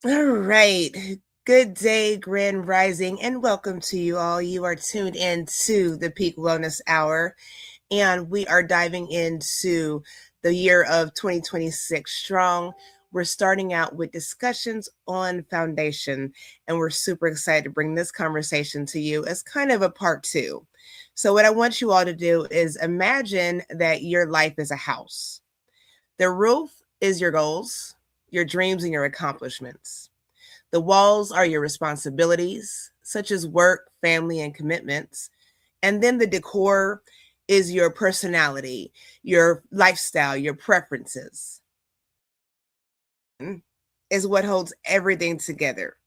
All right. Good day, Grand Rising, and welcome to you all. You are tuned in to the Peak Wellness Hour, and we are diving into the year of 2026 strong. We're starting out with discussions on foundation, and we're super excited to bring this conversation to you as kind of a part two. So, what I want you all to do is imagine that your life is a house. The roof is your goals, your dreams, and your accomplishments. The walls are your responsibilities, such as work, family, and commitments. And then the decor is your personality, your lifestyle, your preferences, is what holds everything together,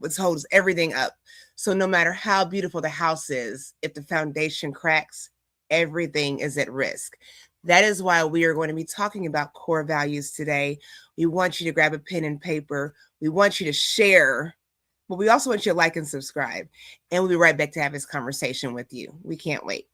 what holds everything up. So no matter how beautiful the house is, if the foundation cracks, everything is at risk. That is why we are going to be talking about core values today. We want you to grab a pen and paper. We want you to share, but we also want you to like and subscribe. And we'll be right back to have this conversation with you. We can't wait.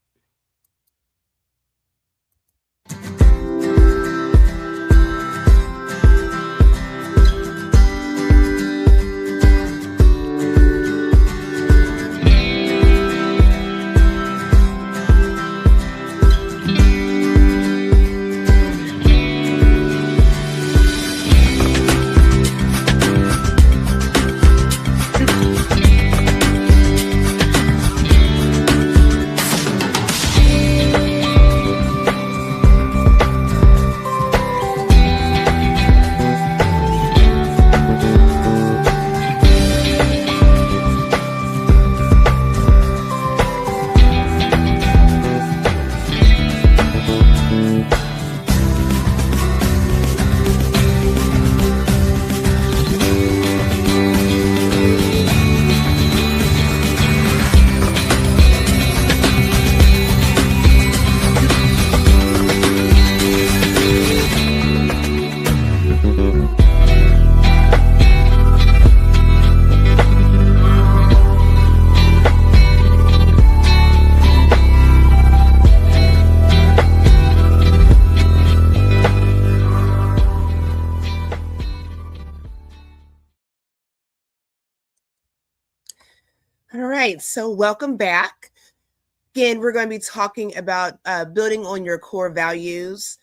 All right, so welcome back. Again, we're going to be talking about building on your core values.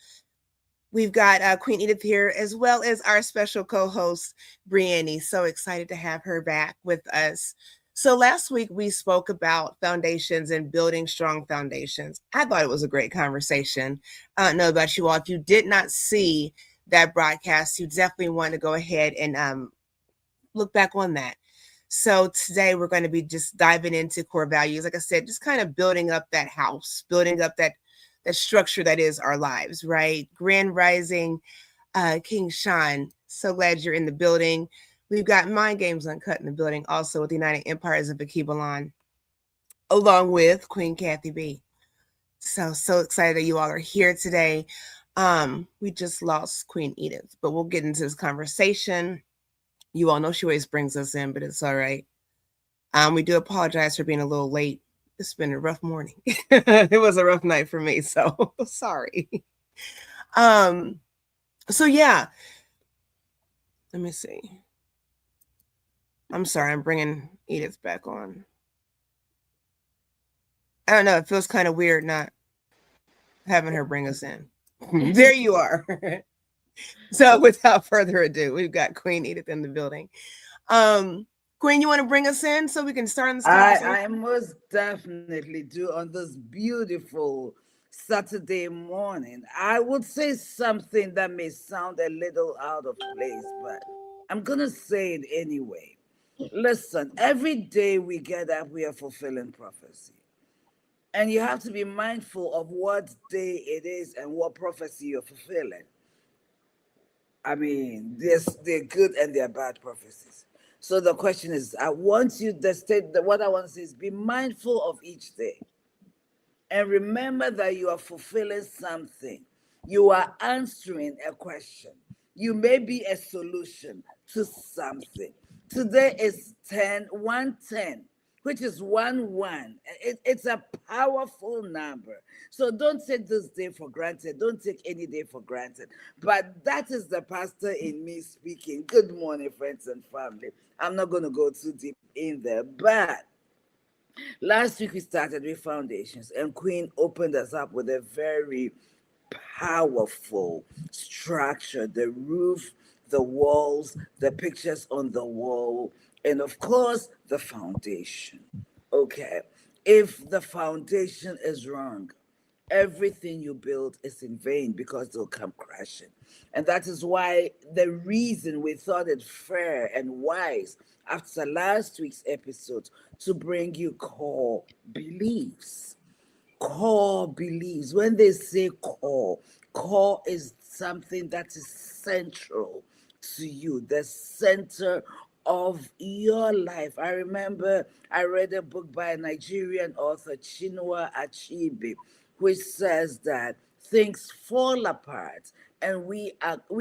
We've got Queen Edith here, as well as our special co-host, Brianne. So excited to have her back with us. So last week we spoke about foundations and building strong foundations. I thought it was a great conversation. I don't know about you all. If you did not see that broadcast, you definitely want to go ahead and look back on that. So today we're going to be just diving into core values. Like I said, just kind of building up that house, building up that structure that is our lives, right? Grand Rising, King Sean. So glad you're in the building. We've got Mind Games Uncut in the building, also with the United Empires of Akibalon, along with Queen Kathy B. So excited that you all are here today. We just lost Queen Edith, but we'll get into this conversation. You all know she always brings us in, but it's all right. We do apologize for being a little late. It's been a rough morning. It was a rough night for me, so sorry. So yeah. Let me see. I'm sorry, I'm bringing Edith back on. I don't know, it feels kind of weird not having her bring us in. There you are. So without further ado, we've got Queen Edith in the building. Queen, you want to bring us in so we can start this conversation? I most definitely do on this beautiful Saturday morning. I would say something that may sound a little out of place, but I'm going to say it anyway. Listen, every day we get up, we are fulfilling prophecy. And you have to be mindful of what day it is and what prophecy you're fulfilling. I mean, there's they're good and they're bad prophecies. So the question is, I want you the state that what I want to say is be mindful of each day. And remember that you are fulfilling something. You are answering a question. You may be a solution to something. Today is 10, 110. which is 1 1. It's a powerful number. So don't take this day for granted. Don't take any day for granted. But that is the pastor in me speaking. Good morning, friends and family. I'm not going to go too deep in there, but last week we started with foundations, and Queen opened us up with a very powerful structure: the roof, the walls, the pictures on the wall, and of course, the foundation. Okay, if the foundation is wrong, everything you build is in vain because they'll come crashing. And that is why the reason we thought it fair and wise after last week's episode to bring you core beliefs. Core beliefs. When they say core, core is something that is central to you, the center of your life. I remember I read a book by a Nigerian author, Chinua Achebe, which says that things fall apart, and we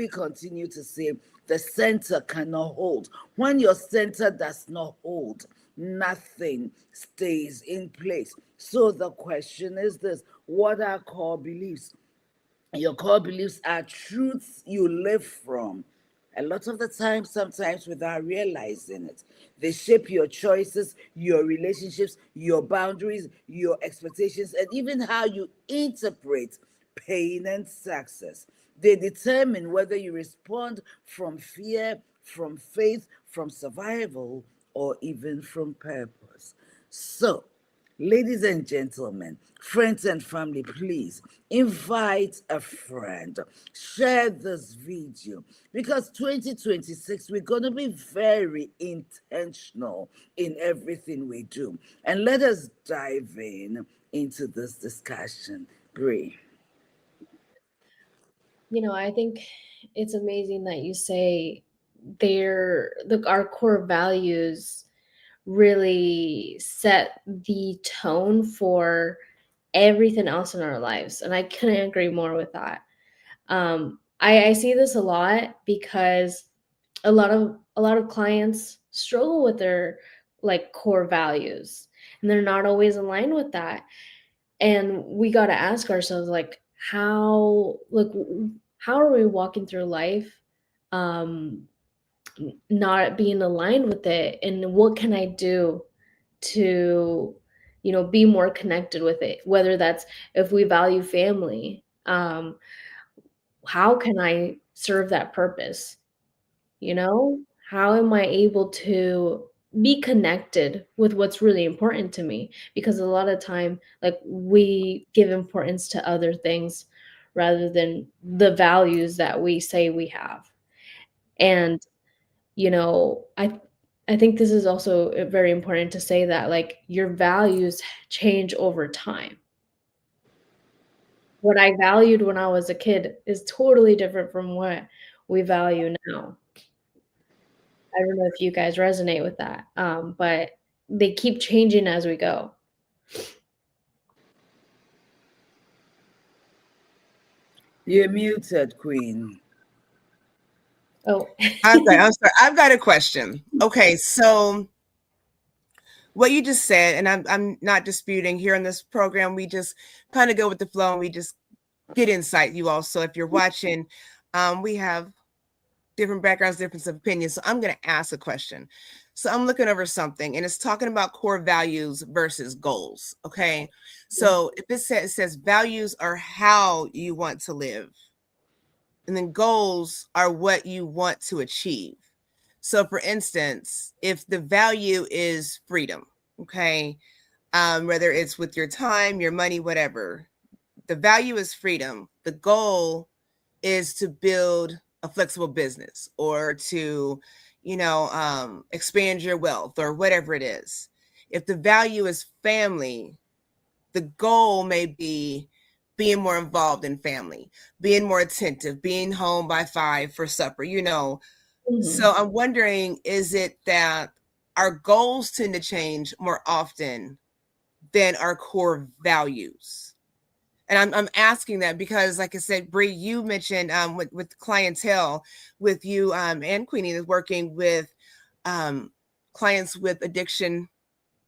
continue to say the center cannot hold. When your center does not hold, nothing stays in place. So the question is this: what are core beliefs? Your core beliefs are truths you live from. A lot of the time, sometimes without realizing it, they shape your choices, your relationships, your boundaries, your expectations, and even how you interpret pain and success. They determine whether you respond from fear, from faith, from survival, or even from purpose. So, ladies and gentlemen, friends and family, please invite a friend. Share this video because 2026, we're going to be very intentional in everything we do. And let us dive in into this discussion. Bree. I think it's amazing that you say our core values really set the tone for everything else in our lives. And I couldn't agree more with that. I see this a lot because a lot of clients struggle with their like core values, and they're not always aligned with that. And we got to ask ourselves, like, how are we walking through life um not being aligned with it, and what can I do to be more connected with it, whether that's if we value family, how can I serve that purpose? you know how am I able to be connected with what's really important to me? Because a lot of time, like, we give importance to other things rather than the values that we say we have. And I think this is also very important to say that, like, your values change over time. What I valued when I was a kid is totally different from what we value now. I don't know if you guys resonate with that, but they keep changing as we go. You're muted, Queen. Oh, I'm sorry. I've got a question. Okay, so what you just said, and I'm not disputing here on this program. We just kind of go with the flow and we just get insight, you all. So if you're watching, we have different backgrounds, difference of opinions. So I'm going to ask a question. So I'm looking over something, and it's talking about core values versus goals. Okay, so if it says values are how you want to live, and then goals are what you want to achieve. So, for instance, if the value is freedom, okay, whether it's with your time, your money, whatever, the value is freedom. The goal is to build a flexible business or to, expand your wealth or whatever it is. If the value is family, the goal may be being more involved in family, being more attentive, being home by 5 for supper. mhm. So I'm wondering, is it that our goals tend to change more often than our core values? And I'm asking that because, like I said, Bree, you mentioned with clientele, with you and Queenie is working with clients with addiction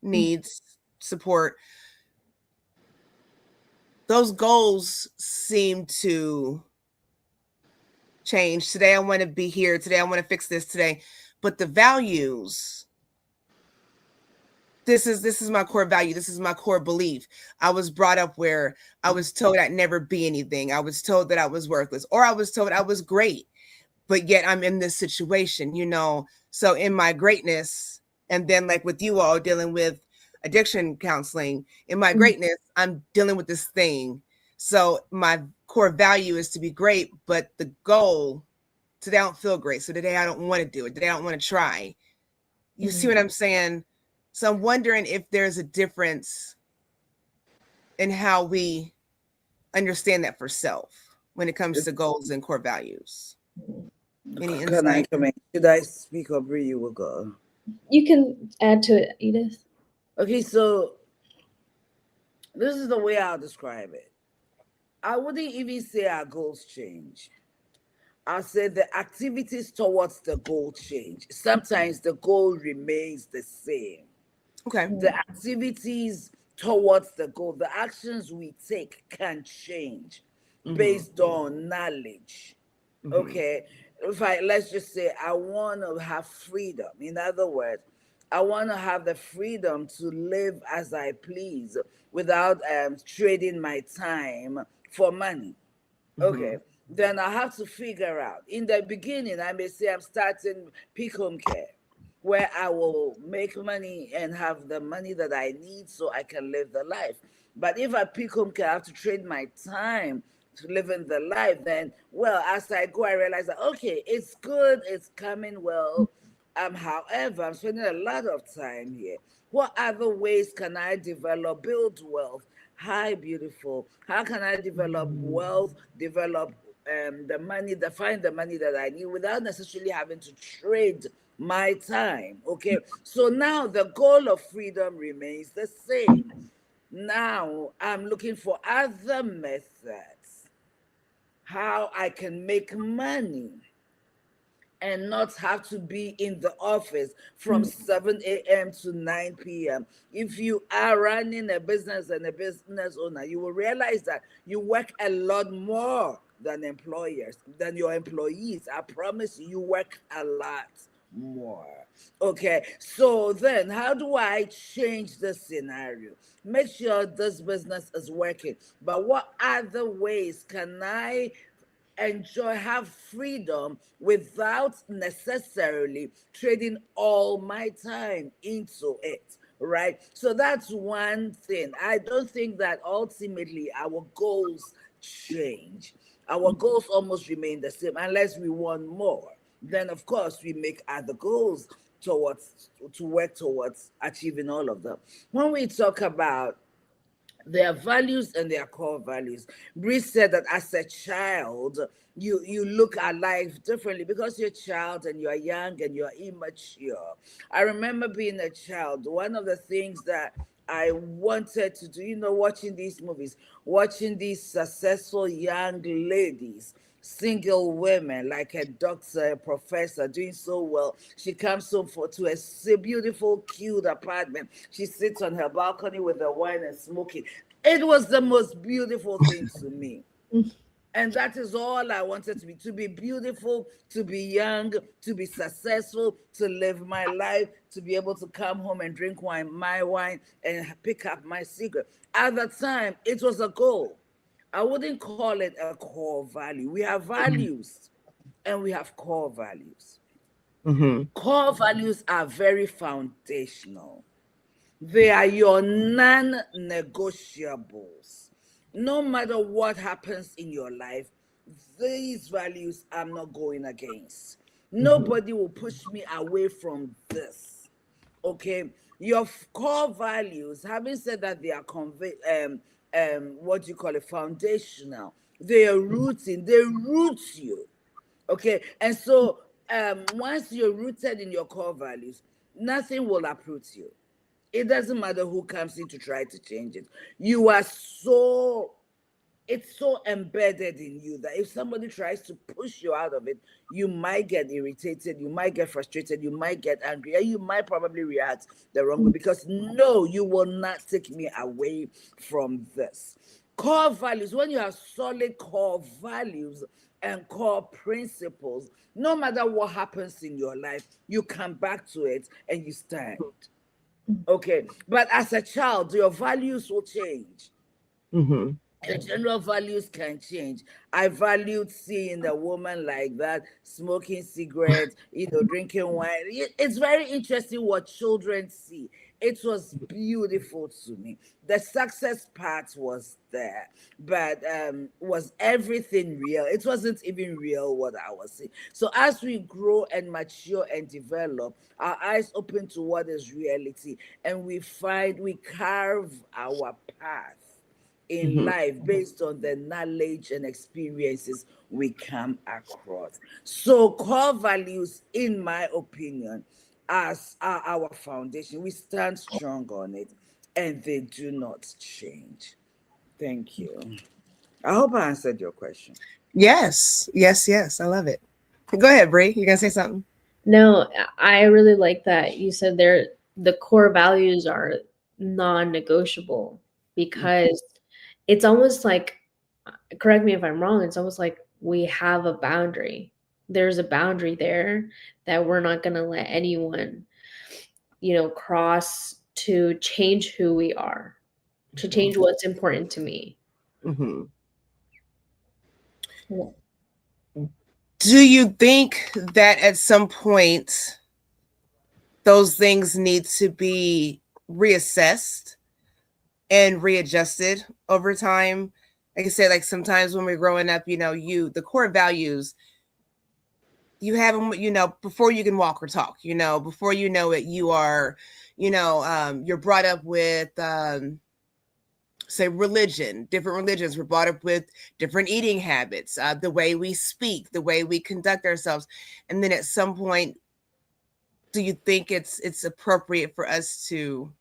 needs, support, those goals seem to change. Today I want to be here. Today I want to fix this today. But the values, this is my core value. This is my core belief. I was brought up where I was told I'd never be anything. I was told that I was worthless, or I was told I was great, but yet I'm in this situation, So in my greatness, and then like with you all dealing with addiction counseling, in my greatness, I'm dealing with this thing. So my core value is to be great, but the goal, today I don't feel great. So today I don't want to do it. Today I don't want to try. You see what I'm saying? So I'm wondering if there's a difference in how we understand that for self when it comes to goals and core values. Any Can I insight? come in? Should I speak or Bree, you will go? You can add to it, Edith. Okay, so this is the way I'll describe it. I wouldn't even say our goals change. I said the activities towards the goal change. Sometimes the goal remains the same. Okay. The activities towards the goal, the actions we take can change based on knowledge. Okay. Let's just say I want to have freedom. In other words, I want to have the freedom to live as I please without trading my time for money. Okay. Then I have to figure out. In the beginning, I may say I'm starting peak home care, where I will make money and have the money that I need so I can live the life. But if I pick home care, I have to trade my time to live in the life. Then, well, as I go, I realize that okay, it's good, it's coming well. However, I'm spending a lot of time here. What other ways can I build wealth? Hi, beautiful. How can I develop wealth, develop find the money that I need without necessarily having to trade my time? Okay. So now the goal of freedom remains the same. Now I'm looking for other methods how I can make money and not have to be in the office from 7 a.m. to 9 p.m. If you are running a business and a business owner, you will realize that you work a lot more than your employees. I promise you, you work a lot more. Okay, so then how do I change the scenario? Make sure this business is working, but what other ways can I have freedom without necessarily trading all my time into it, right? So that's one thing. I don't think that ultimately our goals change. Our goals almost remain the same unless we want more. Then of course we make other goals to work towards achieving all of them. When we talk about their values and their core values. Bree said that as a child, you look at life differently because you're a child and you're young and you're immature. I remember being a child. One of the things that I wanted to do, watching these movies, watching these successful young ladies, single women like a doctor, a professor doing so well. She comes home to a beautiful, cute apartment. She sits on her balcony with the wine and smoking. It was the most beautiful thing to me. And that is all I wanted to be beautiful, to be young, to be successful, to live my life, to be able to come home and drink my wine, and pick up my cigarette. At the time, it was a goal. I wouldn't call it a core value. We have values and we have core values. Core values are very foundational. They are your non-negotiables. No matter what happens in your life, these values I'm not going against. Nobody will push me away from this. Okay, your core values. Having said that, they are what do you call it, foundational. They are rooting. They root you. Okay, and so once you're rooted in your core values, nothing will uproot you. It doesn't matter who comes in to try to change it. You are so it's so embedded in you that if somebody tries to push you out of it, you might get irritated, you might get frustrated, you might get angry, and you might probably react the wrong way because no, you will not take me away from this. Core values, when you have solid core values and core principles, no matter what happens in your life, you come back to it and you stand. Okay. But as a child, your values will change. Mm-hmm. Your general values can change. I valued seeing a woman like that, smoking cigarettes, drinking wine. It's very interesting what children see. It was beautiful to me. The success part was there, but was everything real? It wasn't even real what I was seeing. So as we grow and mature and develop, our eyes open to what is reality, and we carve our path in Mm-hmm. life based on the knowledge and experiences we come across. So, core values, in my opinion, as are our foundation. We stand strong on it and they do not change. Thank you. I hope I answered your question. Yes, yes, yes. I love it. Go ahead, Bree. You gonna say something? No, I really like that you said there the core values are non-negotiable because it's almost like, correct me if I'm wrong, it's almost like we have a boundary. There's a boundary there that we're not going to let anyone, cross to change who we are, to change what's important to me. Mm-hmm. Yeah. Do you think that at some point those things need to be reassessed and readjusted over time? Like I said, like sometimes when we're growing up, the core values, you have them, before you can walk or talk, before you know it, you are, you're brought up with, say religion, different religions were brought up with different eating habits, the way we speak, the way we conduct ourselves. And then at some point, do you think it's appropriate for us to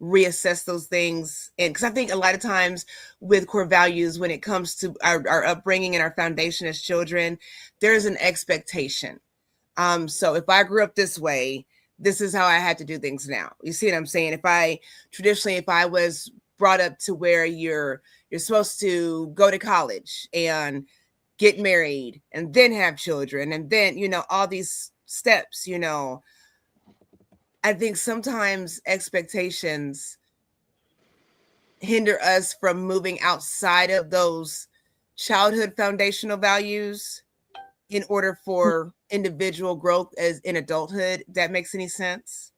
reassess those things? And because I think a lot of times with core values, when it comes to our upbringing and our foundation as children, there's an expectation. So if I grew up this way, this is how I had to do things now. You see what I'm saying? If I was brought up to where you're supposed to go to college and get married and then have children and then, all these steps, I think sometimes expectations hinder us from moving outside of those childhood foundational values in order for individual growth as in adulthood. That makes any sense?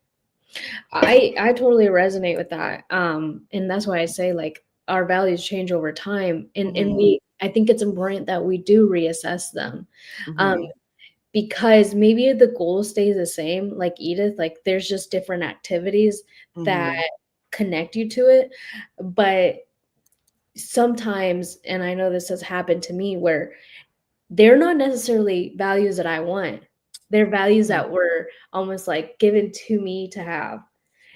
I totally resonate with that. And that's why I say like our values change over time, and Mm-hmm. I think it's important that we do reassess them. Um, Mm-hmm. because maybe the goal stays the same, like Edith, like there's just different activities that Mm-hmm. connect you to it. But sometimes, and I know this has happened to me, where they're not necessarily values that I want. They're values that were almost like given to me to have.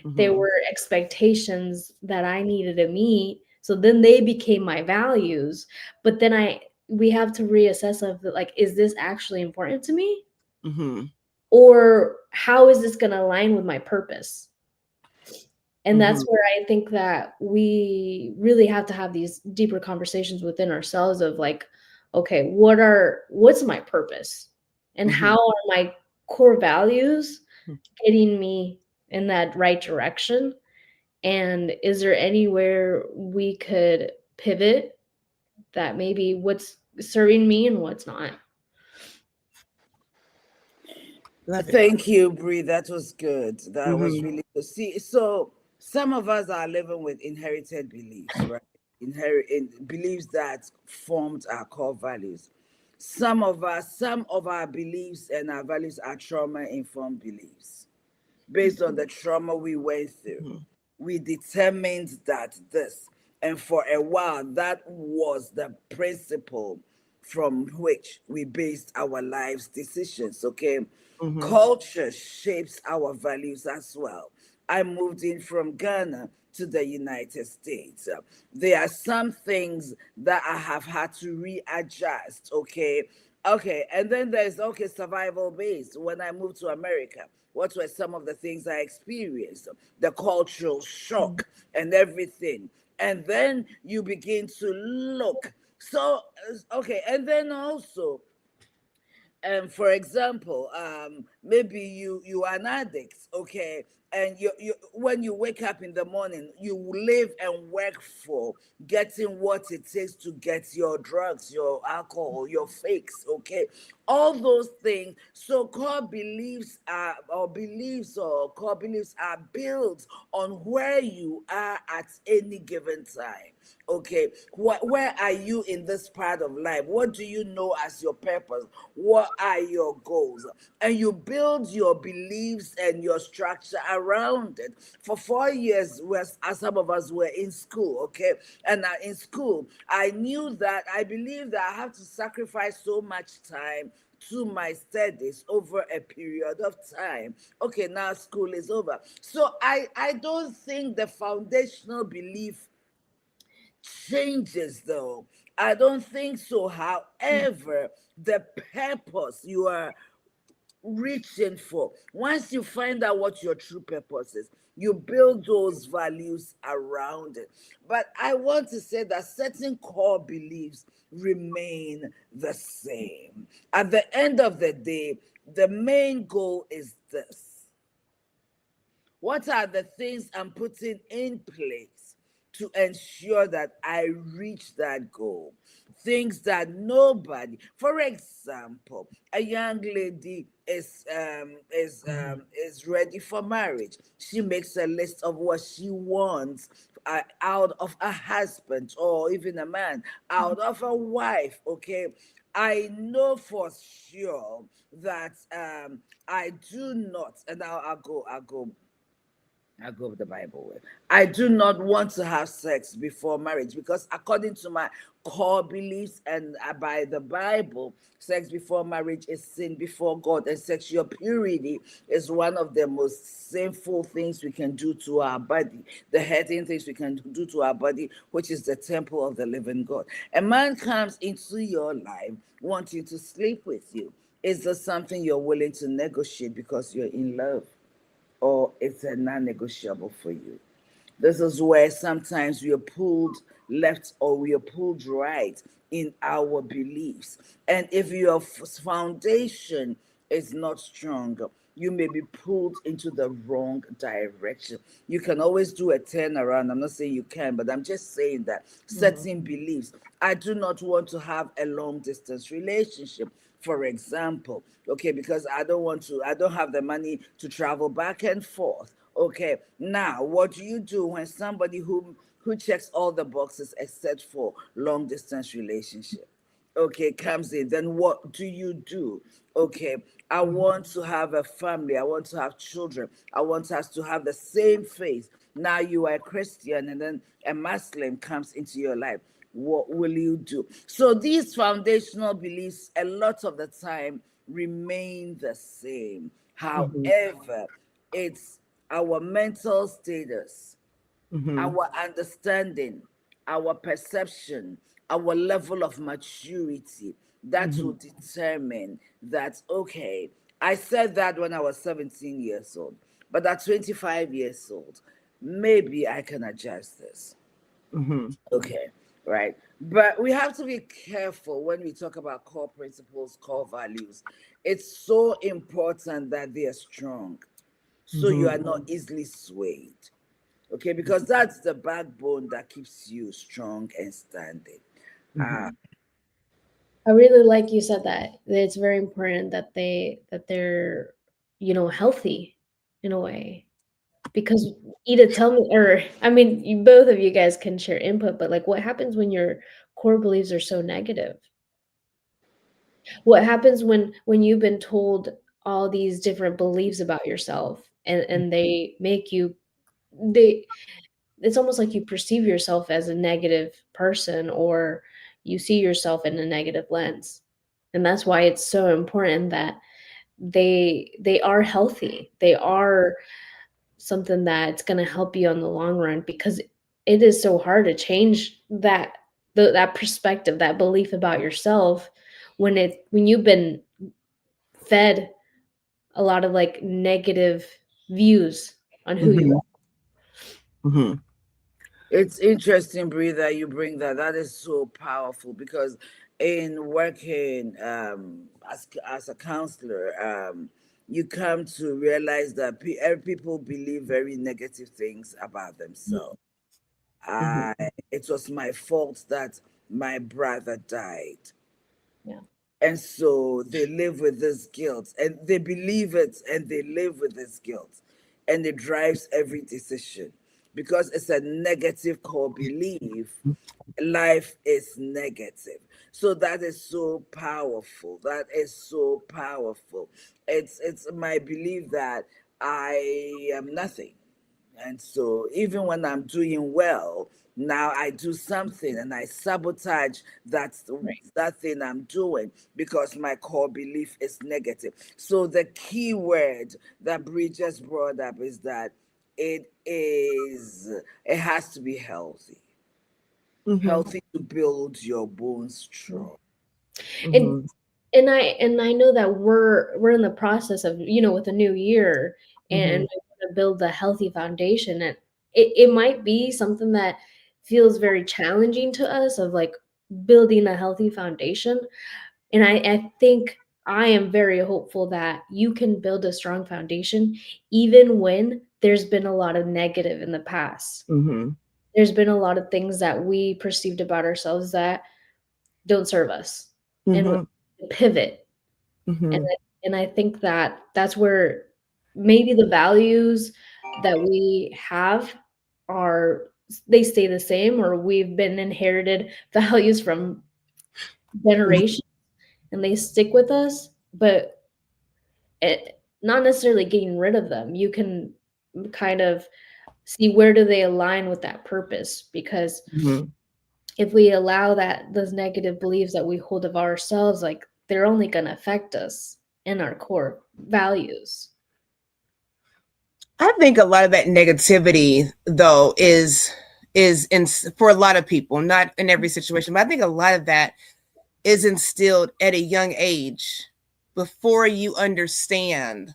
They Mm-hmm. were expectations that I needed to meet. So then they became my values. But then we have to reassess of like, is this actually important to me? Mm-hmm. Or how is this going to align with my purpose? And Mm-hmm. that's where I think that we really have to have these deeper conversations within ourselves of like, okay, what's my purpose? And Mm-hmm. how are my core values getting me in that right direction? And is there anywhere we could pivot that maybe what's serving me and what's not? Love it. Thank you, Brie. That was good. That was Mm-hmm. really good. See, so some of us are living with inherited beliefs, right? Beliefs that formed our core values. Some of our beliefs and our values are trauma informed beliefs based on the trauma we went through. Mm-hmm. We determined that this, and for a while, that was the principle from which we based our lives decisions. Okay, Mm-hmm. culture shapes our values as well. I moved in from Ghana to the United States. There are some things that I have had to readjust, okay? Okay, and then there's okay, survival based. When I moved to America, what were some of the things I experienced? The cultural shock and everything. And then you begin to look. So, okay, and then also, for example, maybe you are an addict, okay, and you when you wake up in the morning, you live and work for getting what it takes to get your drugs, your alcohol, your fakes, okay, all those things. So core beliefs are built on where you are at any given time. Okay, where are you in this part of life? What do you know as your purpose? What are your goals? And you build your beliefs and your structure around it. For 4 years, as some of us were in school, okay, and in school, I knew that I believed that I have to sacrifice so much time to my studies over a period of time. Okay, now school is over. So I don't think the foundational belief changes though. I don't think so. However, the purpose you are reaching for, once you find out what your true purpose is, you build those values around it. But I want to say that certain core beliefs remain the same. At the end of the day, the main goal is this: what are the things I'm putting in place to ensure that I reach that goal? Things that nobody, for example, a young lady is ready for marriage. She makes a list of what she wants out of a husband, or even a man, out of a wife. Okay, I know for sure that I do not, and I go with the Bible way. I do not want to have sex before marriage, because according to my core beliefs and by the Bible, sex before marriage is sin before God, and sexual purity is one of the most sinful things we can do to our body, the hurting things we can do to our body, which is the temple of the living God. A man comes into your life wanting to sleep with you. Is this something you're willing to negotiate because you're in love? Or it's a non-negotiable for you? This is where sometimes we are pulled left or we are pulled right in our beliefs. And if your foundation is not strong, you may be pulled into the wrong direction. You can always do a turnaround. I'm not saying you can, but I'm just saying that certain beliefs. I do not want to have a long distance relationship, for example, okay, because I don't have the money to travel back and forth. Okay, now what do you do when somebody who checks all the boxes except for long distance relationship, okay, comes in? Then what do you do? Okay, I want to have a family, I want to have children, I want us to have the same faith. Now you are a Christian, and then a Muslim comes into your life. What will you do? So these foundational beliefs, a lot of the time, remain the same. Mhm. However, it's our mental status, Mhm. our understanding, our perception, our level of maturity that will Mhm. determine that, okay, I said that when I was 17 years old, but at 25 years old, maybe I can adjust this. Mhm. Okay, right. But we have to be careful when we talk about core principles, core values. It's so important that they are strong, so you are Mhm. not easily swayed. Okay, because that's the backbone that keeps you strong and standing. Uh, Mhm. I really like you said that it's very important that they're healthy in a way. Because Ida, tell me, or I mean, both of you guys can share input, but like, what happens when your core beliefs are so negative? What happens when you've been told all these different beliefs about yourself, and they make you they it's almost like you perceive yourself as a negative person, or you see yourself in a negative lens. And that's why it's so important that they are healthy. They are something that's going to help you on the long run, because it is so hard to change that perspective, that belief about yourself, when you've been fed a lot of like negative views on who you Mm-hmm. are. Mm-hmm. It's interesting, Brie, that you bring that. That is so powerful because in working as a counselor, you come to realize that people believe very negative things about themselves. Mm-hmm. I It was my fault that my brother died, Yeah. and so they live with this guilt and they believe it and they live with this guilt, and it drives every decision because it's a negative core belief. Life is negative. So that is so powerful. That is so powerful. It's my belief that I am nothing, and so even when I'm doing well, now I do something and I sabotage Right. that thing I'm doing because my core belief is negative. So the key word that Brie just brought up is that it has to be healthy. Mm-hmm. Healthy to build your bones Mhm. strong. And Mm-hmm. and I know that we're in the process of, with a new year, and Mm-hmm. we want to build a healthy foundation, and it might be something that feels very challenging to us, of like building a healthy foundation. And I think I am very hopeful that you can build a strong foundation even when there's been a lot of negative in the past. Mm-hmm. There's been a lot of things that we perceived about ourselves that don't serve us, and we Mm-hmm. pivot. And Mm-hmm. I think that that's where maybe the values that we have are, they stay the same, or we've been inherited values from generations and they stick with us, but not necessarily getting rid of them. You can kind of see where do they align with that purpose, because Mm-hmm. if we allow that, those negative beliefs that we hold of ourselves, like, they're only going to affect us in our core values. I think a lot of that negativity, though, is in for a lot of people, not in every situation, but I think a lot of that is instilled at a young age before you understand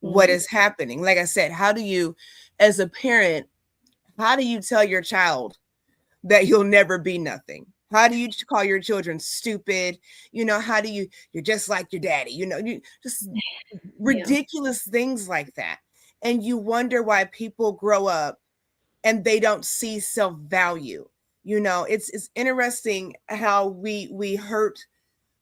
what Mhm. is happening. Like I said, how do you, as a parent, how do you tell your child that you'll never be nothing? How do you call your children stupid? How do you're just like your daddy? You just Yeah. ridiculous things like that. And you wonder why people grow up and they don't see self-value. It's interesting how we hurt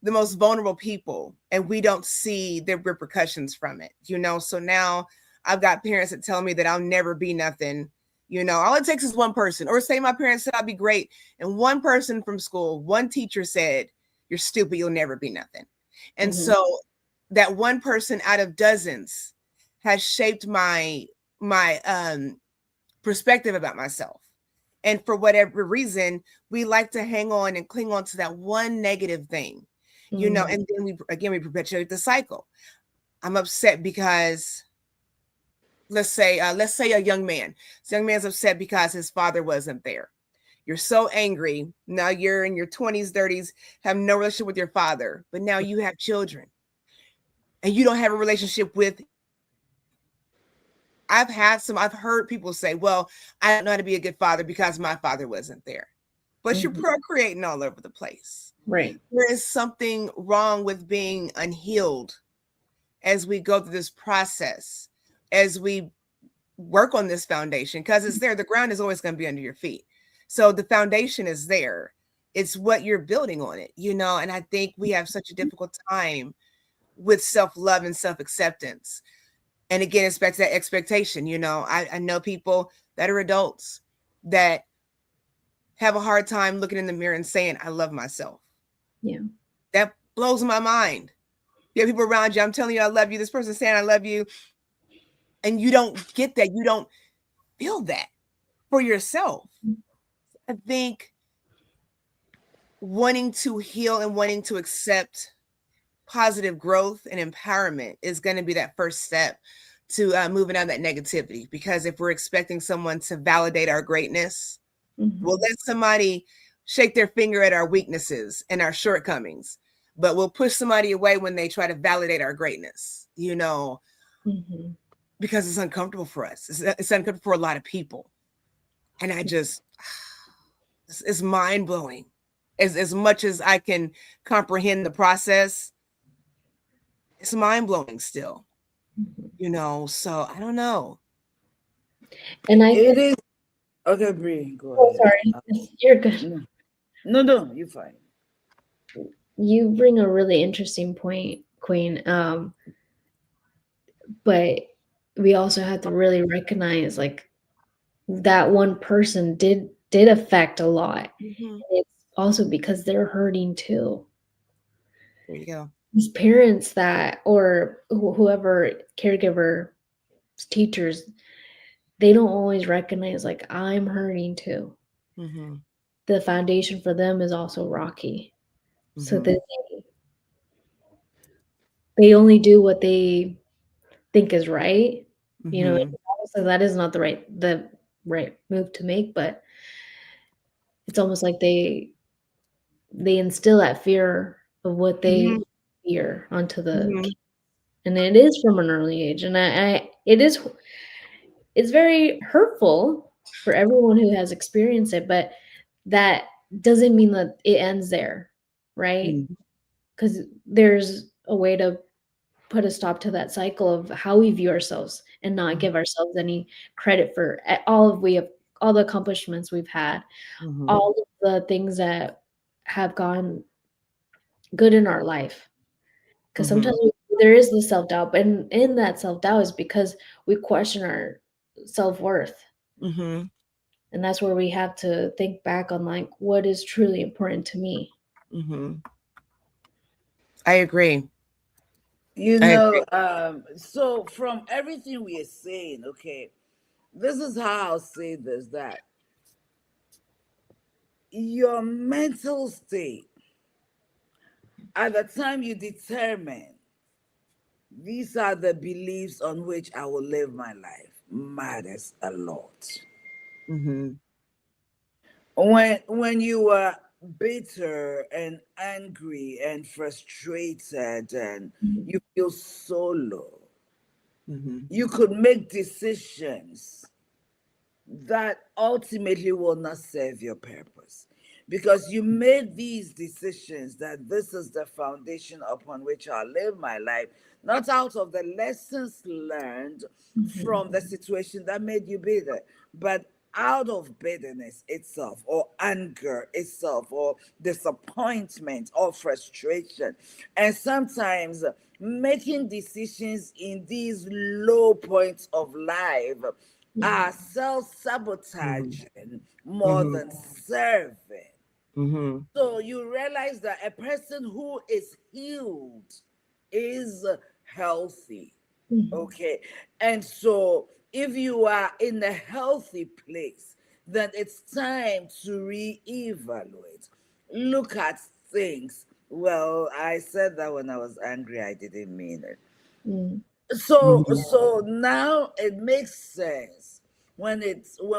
the most vulnerable people and we don't see the repercussions from it. So now I've got parents that tell me that I'll never be nothing. All it takes is one person, or say my parents said I'll be great, and one person from school, one teacher said, you're stupid, you'll never be nothing. And Mhm. so that one person out of dozens has shaped my perspective about myself. And for whatever reason, we like to hang on and cling on to that one negative thing, Mhm. and then we perpetuate the cycle. I'm upset because let's say a young man. This young man's upset because his father wasn't there. You're so angry. Now you're in your 20s, 30s, have no relationship with your father, but now you have children and you don't have a relationship with. I've heard people say, well, I don't know how to be a good father because my father wasn't there. But you're Mhm. procreating all over the place. Right. There is something wrong with being unhealed as we go through this process, as we work on this foundation, because it's there. The ground is always going to be under your feet. So the foundation is there. It's what you're building on it, and I think we have such a difficult time with self-love and self-acceptance. And again, it's back to that expectation. I know people that are adults that have a hard time looking in the mirror and saying, I love myself. Yeah. That blows my mind. You have people around you, I'm telling you, I love you. This person saying, I love you. And you don't get that. You don't feel that for yourself. I think wanting to heal and wanting to accept positive growth and empowerment is going to be that first step to moving on that negativity. Because if we're expecting someone to validate our greatness, we'll let somebody shake their finger at our weaknesses and our shortcomings, but we'll push somebody away when they try to validate our greatness, because it's uncomfortable for us. It's uncomfortable for a lot of people. And it's mind blowing. As much as I can comprehend the process, it's mind blowing still, so I don't know. And I It is okay, Bree. Go oh ahead. sorry, you're good. No, no, you're fine. You bring a really interesting point, Queen. But we also have to really recognize like that one person did affect a lot. Mm-hmm. It's also because they're hurting too. There you go. These parents that or whoever caregiver teachers, they don't always recognize like I'm hurting too. Mm-hmm. The foundation for them is also rocky. So Mm-hmm. they only do what they think is right. Mm-hmm. So that is not the right move to make, but it's almost like they instill that fear of what they Mm-hmm. fear onto the Mm-hmm. kids. And it is from an early age. And it's very hurtful for everyone who has experienced it, but that doesn't mean that it ends there, right? Mm-hmm. Because there's a way to put a stop to that cycle of how we view ourselves and not give ourselves any credit for all the accomplishments we've had, Mm-hmm. all of the things that have gone good in our life. Because Mm-hmm. sometimes there is the self-doubt, but in that self-doubt is because we question our self-worth. Mm-hmm. And that's where we have to think back on like what is truly important to me. Mm-hmm. I agree. You I know, agree. so from everything we are saying, okay, this is how I'll say this, that your mental state at the time you determine these are the beliefs on which I will live my life matters a lot. Mm-hmm. When you are bitter and angry and frustrated and Mhm. you feel so low, Mm-hmm. you could make decisions that ultimately will not serve your purpose, because you made these decisions that this is the foundation upon which I'll live my life, not out of the lessons learned Mhm. from the situation that made you bitter, but out of bitterness itself, or anger itself, or disappointment, or frustration. And sometimes making decisions in these low points of life are self Mm-hmm. sabotaging more Mm-hmm. than serving. Mm-hmm. So you realize that a person who is healed is healthy. Mhm. Okay. And so if you are in a healthy place, then it's time to reevaluate. Look at things. Well, I said that when I was angry, I didn't mean it. Mhm. So now it makes sense when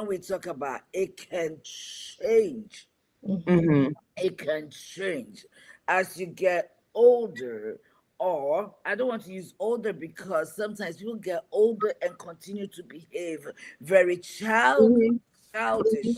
we talk about it can change. Mhm. Mm-hmm. It can change as you get older, or I don't want to use older because sometimes people get older and continue to behave very Mm-hmm. childish.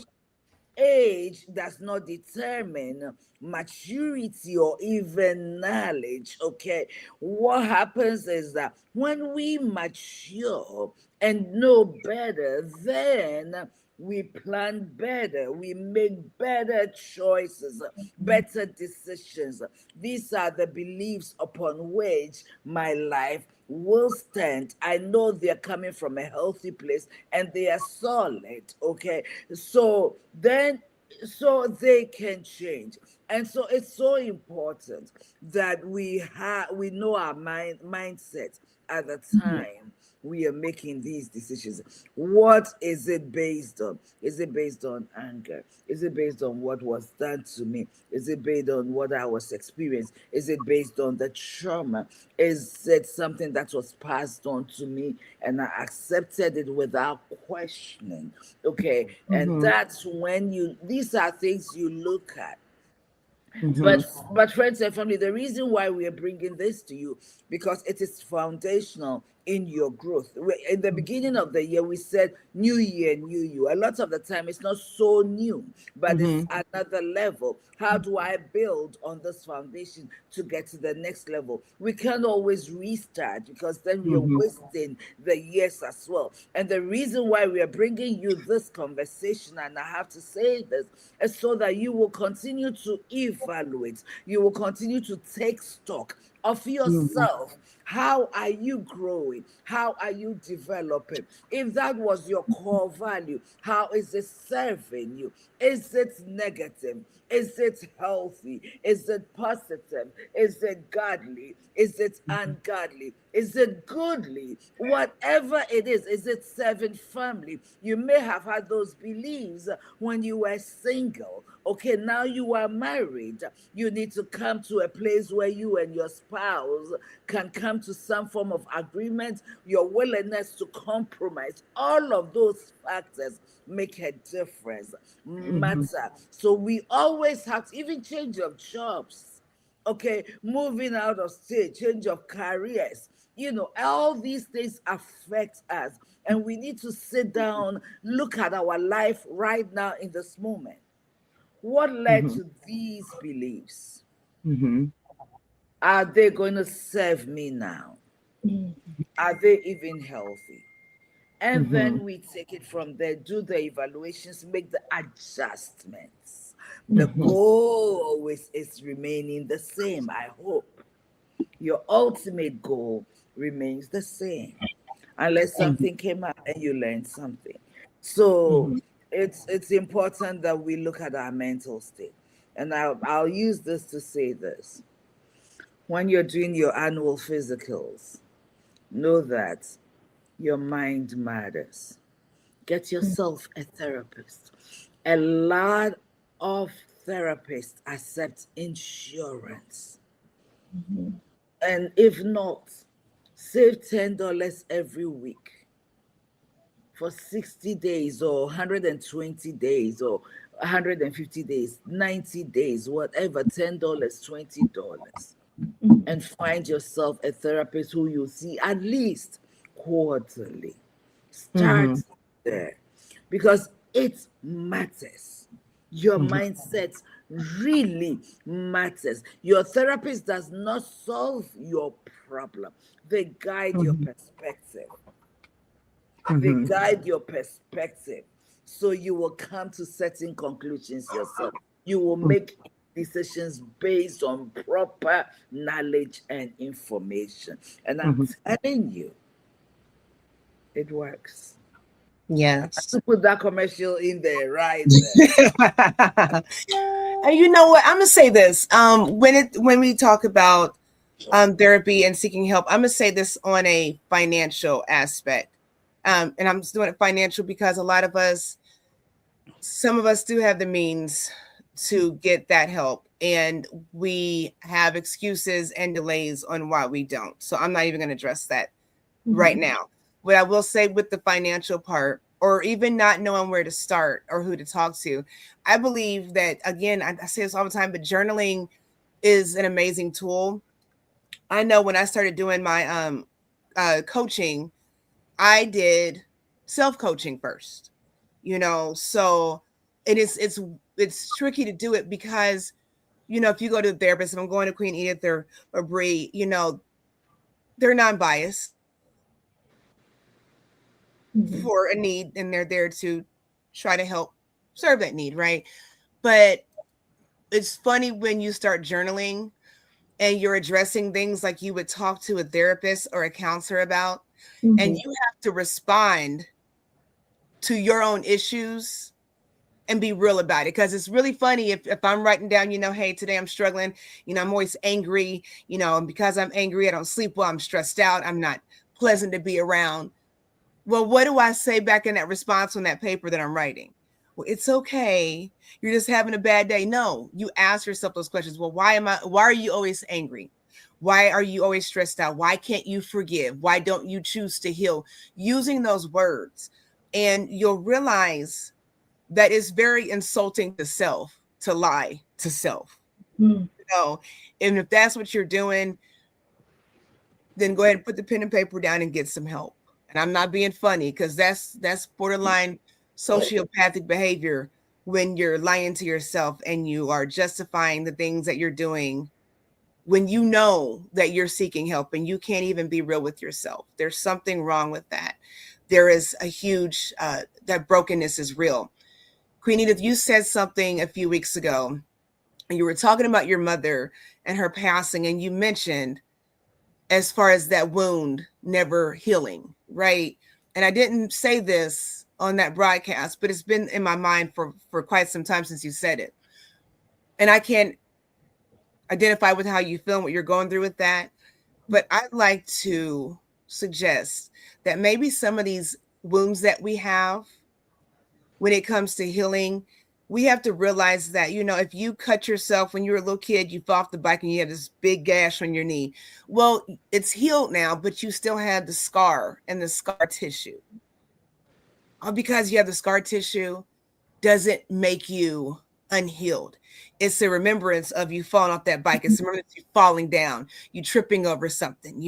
Age does not determine maturity or even knowledge. Okay, what happens is that when we mature and know better, then we plan better, we make better choices, better decisions. These are the beliefs upon which my life will stand. I know they're coming from a healthy place and they are solid. Okay, so they can change. And so it's so important that we know our mindset at the time we are making these decisions? What is it based on? Is it based on anger? Is it based on what was done to me? Is it based on what I was experienced? Is it based on the trauma? Is it something that was passed on to me and I accepted it without questioning? Okay, and Mm-hmm. that's when these are things you look at. Mm-hmm. But friends and family, the reason why we are bringing this to you, because it is foundational in your growth. In the beginning of the year, we said new year, new you. A lot of the time, it's not so new, but Mm-hmm. it's another level. How do I build on this foundation to get to the next level? We can't always restart because then we are Mm-hmm. wasting the years as well. And the reason why we are bringing you this conversation, and I have to say this, is so that you will continue to evaluate, you will continue to take stock of Mm-hmm. yourself. How are you growing? How are you developing? If that was your core value, how is it serving you? Is it negative? Is it healthy? Is it positive? Is it godly? Is it ungodly? Is it goodly? Whatever it is it serving family? You may have had those beliefs when you were single. Okay, now you are married. You need to come to a place where you and your spouse can come to some form of agreement, your willingness to compromise. All of those factors make a difference, Mm-hmm. matter. So we always have to even change of jobs, okay, moving out of state, change of careers. All these things affect us, and we need to sit down, look at our life right now in this moment. What led Mm-hmm. to these beliefs? Mm-hmm. Are they going to serve me now? Mm. Are they even healthy? And Mm-hmm. then we take it from there, do the evaluations, make the adjustments. The Mm-hmm. goal always is remaining the same, I hope. Your ultimate goal remains the same, unless something came up and you learned something. So Mm-hmm. it's important that we look at our mental state. And I'll use this to say this. When you're doing your annual physicals, know that your mind matters. Get yourself a therapist. A lot of therapists accept insurance. Mhm. And if not, save $10 every week for 60 days or 120 days or 150 days, 90 days, whatever, $10, $20. Mhm. And find yourself a therapist who you see at least quarterly. Start Mm-hmm. there because it matters. Your Mm-hmm. mindset really matters. Your therapist does not solve your problem, they guide your Mm-hmm. perspective. They Mm-hmm. guide your perspective. So you will come to certain conclusions yourself. You will make decisions based on proper knowledge and information. And I'm Mm-hmm. telling you, it works. Yes. To put that commercial in there, right there. And you know what? I'm gonna say this. When we talk about therapy and seeking help, I'm gonna say this on a financial aspect. And I'm just doing it financial because some of us do have the means to get that help, and we have excuses and delays on why we don't. So I'm not even gonna address that right Mhm. now. What I will say with the financial part, or even not knowing where to start or who to talk to, I believe that, again, I say this all the time, but journaling is an amazing tool. I know when I started doing my coaching, I did self coaching first. So it's tricky to do it because if you go to a therapist, if I'm going to Queen Edith or Bree, they're non-biased Mhm. for a need, and they're there to try to help serve that need, right? But it's funny when you start journaling and you're addressing things like you would talk to a therapist or a counselor about, and Mhm. you have to respond to your own issues and be real about it. Because it's really funny if I'm writing down, hey, today I'm struggling, I'm always angry, and because I'm angry, I don't sleep well, I'm stressed out, I'm not pleasant to be around. Well, what do I say back in that response on that paper that I'm writing? Well, it's okay. You're just having a bad day. No, you ask yourself those questions. Well, why are you always angry? Why are you always stressed out? Why can't you forgive? Why don't you choose to heal? Using those words. And you'll realize that it's very insulting to self to lie to self. Mm. And if that's what you're doing, then go ahead and put the pen and paper down and get some help. And I'm not being funny, because that's borderline sociopathic behavior, when you're lying to yourself and you are justifying the things that you're doing when you know that you're seeking help and you can't even be real with yourself. There's something wrong with that. There is a huge that brokenness is real. Queen Edith, you said something a few weeks ago, and you were talking about your mother and her passing, and you mentioned, as far as that wound never healing, right? And I didn't say this on that broadcast, but it's been in my mind for quite some time since you said it. And I can't identify with how you feel and what you're going through with that. But I'd like to suggest that maybe some of these wounds that we have, when it comes to healing, we have to realize that, if you cut yourself when you were a little kid, you fell off the bike and you had this big gash on your knee. Well, it's healed now, but you still have the scar and the scar tissue. All because you have the scar tissue doesn't make you unhealed. It's a remembrance of you falling off that bike. It's a remembrance of you falling down, you tripping over something,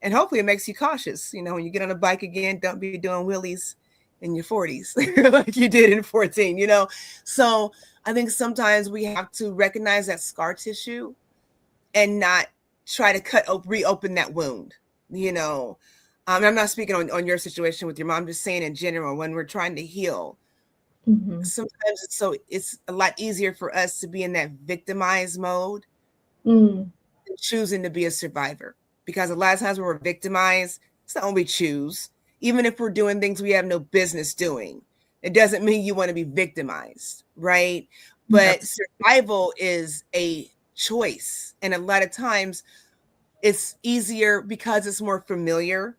and hopefully it makes you cautious. When you get on a bike again, don't be doing wheelies in your 40s like you did in 14. So I think sometimes we have to recognize that scar tissue and not try to reopen that wound. I'm not speaking on your situation with your mom. I'm just saying in general, when we're trying to heal, sometimes it's a lot easier for us to be in that victimized mode than choosing to be a survivor. Because a lot of times when we're victimized, it's not when we choose. Even if we're doing things we have no business doing, it doesn't mean you want to be victimized, right? But survival is a choice. And a lot of times it's easier because it's more familiar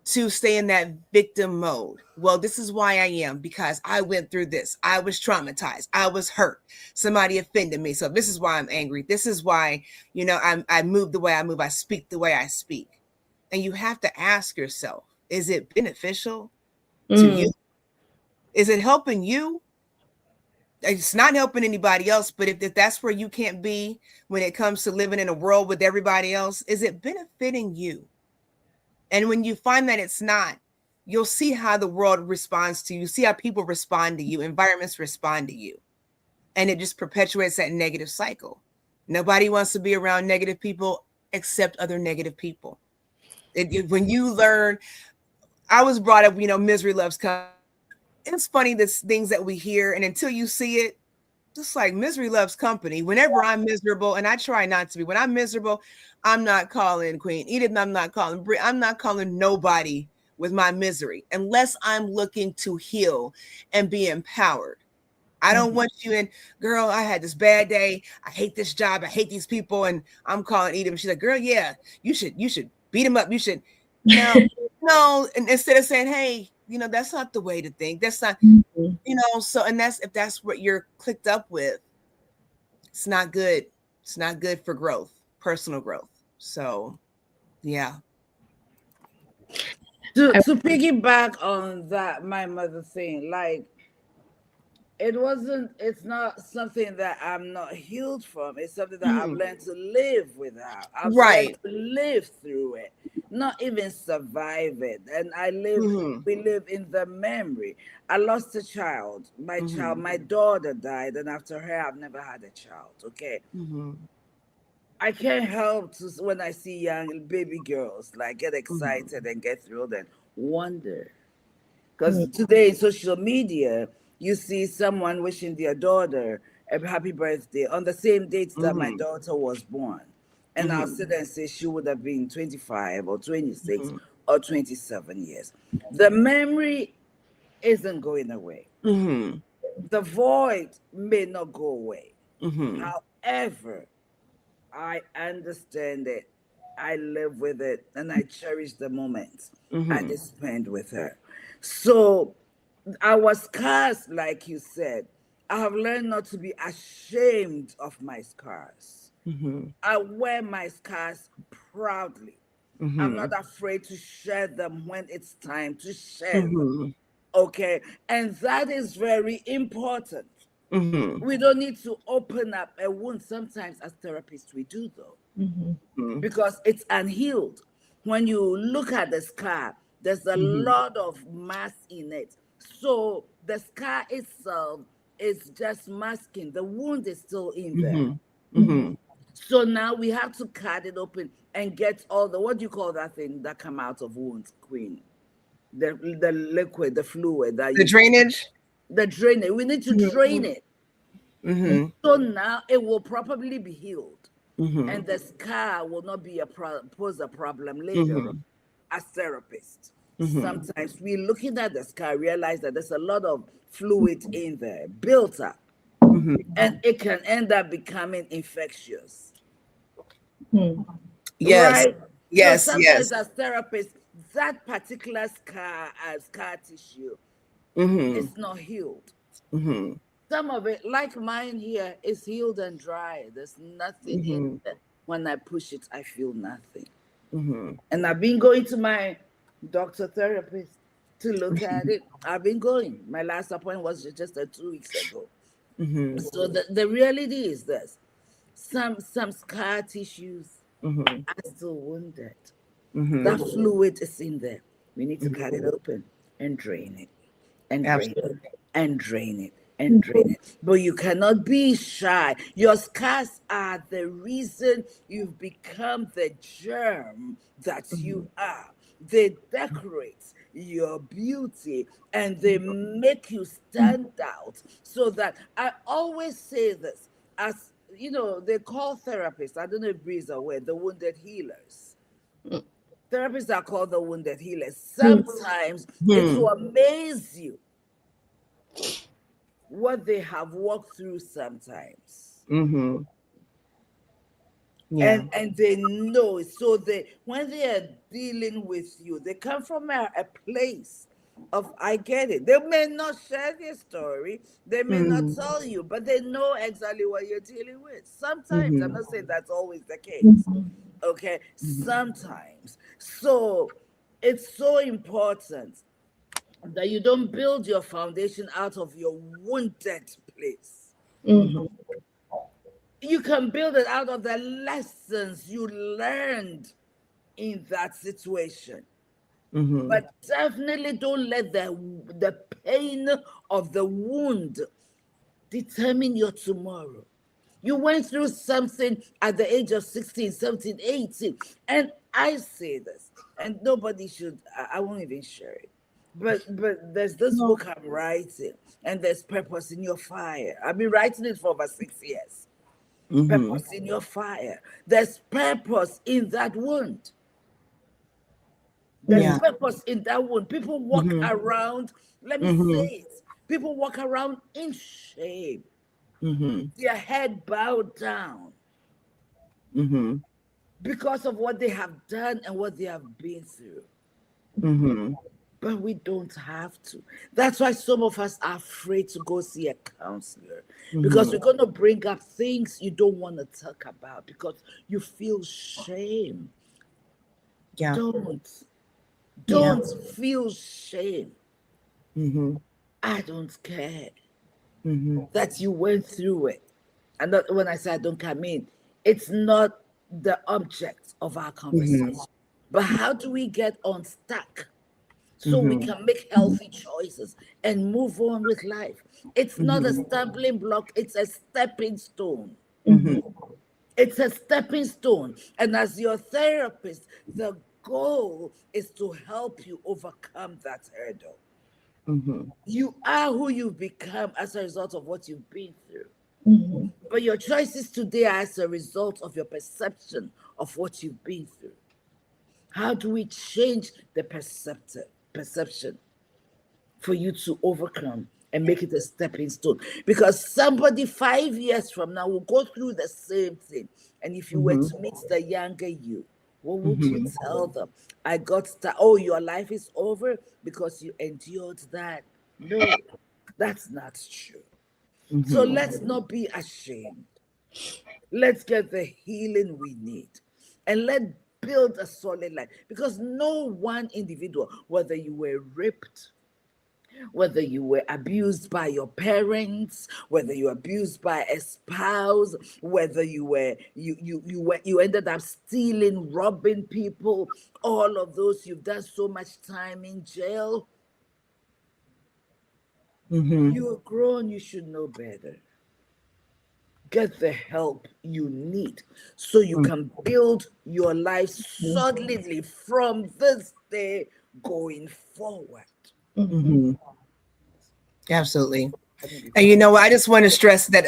to stay in that victim mode. Well, this is why I am, because I went through this. I was traumatized. I was hurt. Somebody offended me. So this is why I'm angry. This is why, I move the way I move. I speak the way I speak. And you have to ask yourself, is it beneficial to you? Is it helping you? It's not helping anybody else, but if that's where you can't be when it comes to living in a world with everybody else, is it benefiting you? And when you find that it's not, you'll see how the world responds to you. See how people respond to you, environments respond to you. And it just perpetuates that negative cycle. Nobody wants to be around negative people except other negative people. When you learn, I was brought up, misery loves company. It's funny, this things that we hear, and until you see it, just like misery loves company. Whenever I'm miserable, and I try not to be, when I'm miserable, I'm not calling Queen Edith, I'm not calling Brie, I'm not calling nobody with my misery unless I'm looking to heal and be empowered. I don't want you in, girl, I had this bad day. I hate this job. I hate these people. And I'm calling Edith. And she's like, girl, yeah, you should beat him up. You should. No. And instead of saying, hey, that's not the way to think. That's not, so, and if that's what you're clicked up with, it's not good. It's not good for growth, personal growth. So, yeah. To piggyback on that, my mother thing, like, it's not something that I'm not healed from. It's something that I've learned to live without. I've learned to live through it, not even survive it. And we live in the memory. I lost a child. My daughter died, and after her, I've never had a child. Okay. I can't help to, when I see young baby girls, like, get excited and get thrilled and wonder. Because today in social media, you see someone wishing their daughter a happy birthday on the same date that my daughter was born. And I'll sit there and say she would have been 25 or 26 or 27 years. The memory isn't going away. The void may not go away. However, I understand it. I live with it and I cherish the moments I Mm-hmm. did spend with her. So our scars, like you said, I have learned not to be ashamed of my scars. Mm-hmm. I wear my scars proudly. I'm Mm-hmm. not afraid to share them when it's time to share them. Mm-hmm. Okay. And that is very important. Mm-hmm. We don't need to open up a wound. Sometimes, as therapists, we do, though, because it's unhealed. When you look at the scar, there's a Mm-hmm. lot of mass in it. So the scar itself is just masking. The wound is still in there. Mm-hmm. Mm-hmm. So now we have to cut it open and get all the, what do you call that thing that come out of wounds, Queen? The liquid, the fluid that The you, drainage. the drainage. We need to drain it. Mm-hmm. So now it will probably be healed. Mm-hmm. And the scar will not be pose a problem later on. Mm-hmm. As therapists, Mm-hmm. sometimes we looking at the scar realize that there's a lot of fluid in there built up, Mm-hmm. and it can end up becoming infectious, Yes. right? So Yes. sometimes Yes. as therapists, that particular scar tissue Mm-hmm. is not healed. Mm-hmm. Some of it, like mine here, is healed and dry. There's nothing in Mm-hmm. it. When I push it, I feel nothing. Mm-hmm. And I've been going to my doctor therapist to look at it. I've been going. My last appointment was just 2 weeks ago. Mm-hmm. So the reality is this: some scar tissues Mm-hmm. are still wounded. That Mm-hmm. fluid is in there. We need to cut it open and drain it, and drain it, Absolutely. and drain it, and drain it. But you cannot be shy. Your scars are the reason you've become the germ that Mm-hmm. you are. They decorate your beauty and they make you stand out. So that I always say this, as you know, they call therapists, I don't know if Bree's aware, the wounded healers. Therapists are called the wounded healers. Sometimes it will amaze you what they have walked through sometimes. Mm-hmm. Yeah. And they know it. So they, when they are dealing with you, they come from a place of, I get it. They may not share their story, they may not Mm-hmm. tell you, but they know exactly what you're dealing with. Sometimes, I'm Mm-hmm. not saying that's always the case. Okay, Mm-hmm. sometimes. So it's so important that you don't build your foundation out of your wounded place. Mm-hmm. You can build it out of the lessons you learned in that situation. Mm-hmm. But definitely don't let the pain of the wound determine your tomorrow. You went through something at the age of 16, 17, 18. And I say this, and nobody should, I won't even share it. But there's this No. book I'm writing, and there's purpose in your fire. I've been writing it for over 6 years. Mm-hmm. Purpose in your fire. There's purpose in that wound. There's Yeah. purpose in that wound. People walk Mm-hmm. around, let me Mm-hmm. say it. People walk around in shame, Mm-hmm. their head bowed down Mm-hmm. because of what they have done and what they have been through. Mm-hmm. But we don't have to. That's why some of us are afraid to go see a counselor, because Mm-hmm. we're going to bring up things you don't want to talk about because you feel shame. Yeah. Don't. Yeah. Don't feel shame. Mm-hmm. I don't care Mm-hmm. that you went through it. And that, when I say I don't care, I mean it's not the object of our Mm-hmm. conversation. But how do we get unstuck so we Mm-hmm. can make healthy choices and move on with life? It's not a Mm-hmm. stumbling block, it's a stepping stone. Mm-hmm. It's a stepping stone. And as your therapist, the goal is to help you overcome that hurdle. Mm-hmm. You are who you've become as a result of what you've been through. But your choices today are as a result of your perception of what you've been through. How do we change the perception for you to overcome and make it a stepping stone? Because somebody 5 years from now will go through the same thing. And if you were Mm-hmm. to meet the younger you, What would you Mm-hmm. tell them? I got oh, your life is over because you endured that. No, that's not true. So Mm-hmm. let's not be ashamed. Let's get the healing we need. And let build a solid life. Because no one individual, whether you were raped, whether you were abused by your parents, whether you were abused by a spouse, whether you ended up stealing, robbing people, all of those, you've done so much time in jail. Mm-hmm. You're grown, you should know better. Get the help you need so you can build your life solidly from this day going forward. Mm-hmm. Absolutely. Let me be And you quiet. know, I just want to stress that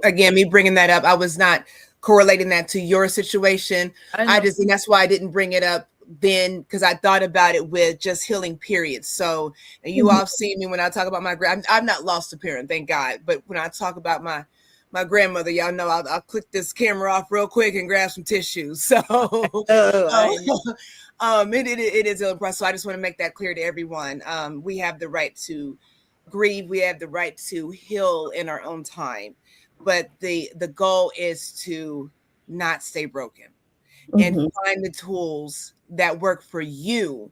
again, me bringing that up, I was not correlating that to your situation. I I know. just, and that's why I didn't bring it up then, because I thought about it with just healing periods. So, and you all have seen me when I talk about my I've not lost a parent, thank God. But when I talk about my grandmother, y'all know I'll click this camera off real quick and grab some tissues. So, Oh, I know. it is impressive. So I just want to make that clear to everyone. We have the right to grieve. We have the right to heal in our own time, but the goal is to not stay broken and Mhm. find the tools that work for you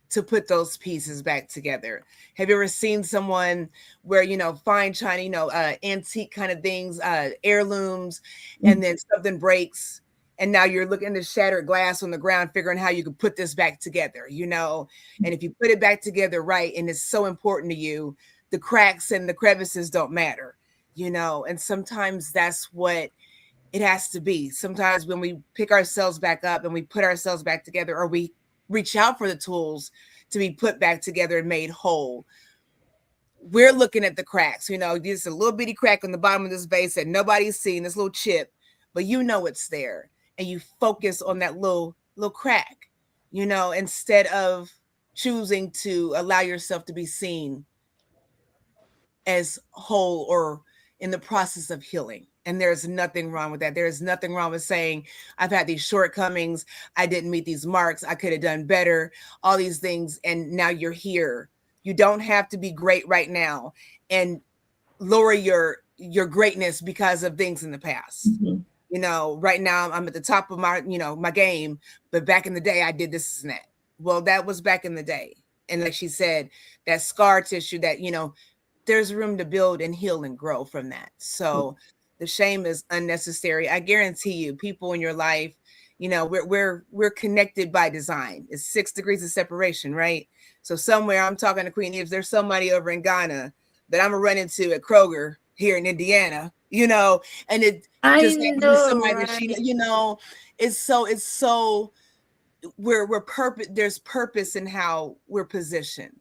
to put those pieces back together. Have you ever seen someone where, fine china, antique kind of things, heirlooms, and then something breaks, and now you're looking at the shattered glass on the ground, figuring how you could put this back together, and if you put it back together right, and it's so important to you, the cracks and the crevices don't matter, and sometimes that's what it has to be. Sometimes when we pick ourselves back up and we put ourselves back together, or we reach out for the tools to be put back together and made whole, we're looking at the cracks. There's a little bitty crack on the bottom of this vase that nobody's seen, this little chip, but it's there. And you focus on that little crack, instead of choosing to allow yourself to be seen as whole or in the process of healing. And there's nothing wrong with that. There's nothing wrong with saying, I've had these shortcomings. I didn't meet these marks. I could have done better, all these things. And now you're here. You don't have to be great right now and lower your greatness because of things in the past. Mhm. Right now I'm at the top of my game, but back in the day I did this and that. Well, that was back in the day. And like she said, that scar tissue that, there's room to build and heal and grow from that. So the shame is unnecessary. I guarantee you, people in your life, we're connected by design. It's 6 degrees of separation, right? So somewhere, I'm talking to Queen Eve, there's somebody over in Ghana that I'm gonna run into at Kroger here in Indiana, and it I just happens to be know, somebody that right? it's so we're purpose. There's purpose in how we're positioned.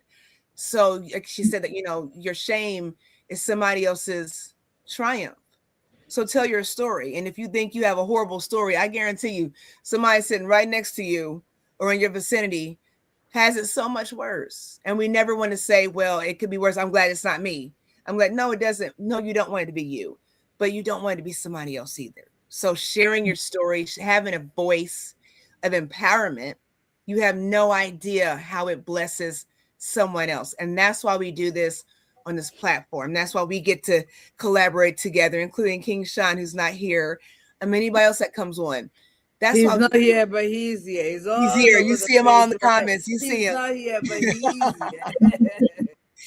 So like she said that, your shame is somebody else's triumph. So tell your story. And if you think you have a horrible story, I guarantee you somebody sitting right next to you or in your vicinity has it so much worse. And we never want to say, well, it could be worse. I'm glad it's not me. I'm like, no, it doesn't. No, you don't want it to be you, but you don't want it to be somebody else either. So sharing your story, having a voice of empowerment, you have no idea how it blesses someone else. And that's why we do this on this platform. That's why we get to collaborate together, including King Sean, who's not here, and anybody else that comes on. That's He's why not here, but he's here. He's he's all here. You over the see him all in place the right now. comments. You see He's him. not here, but he's here.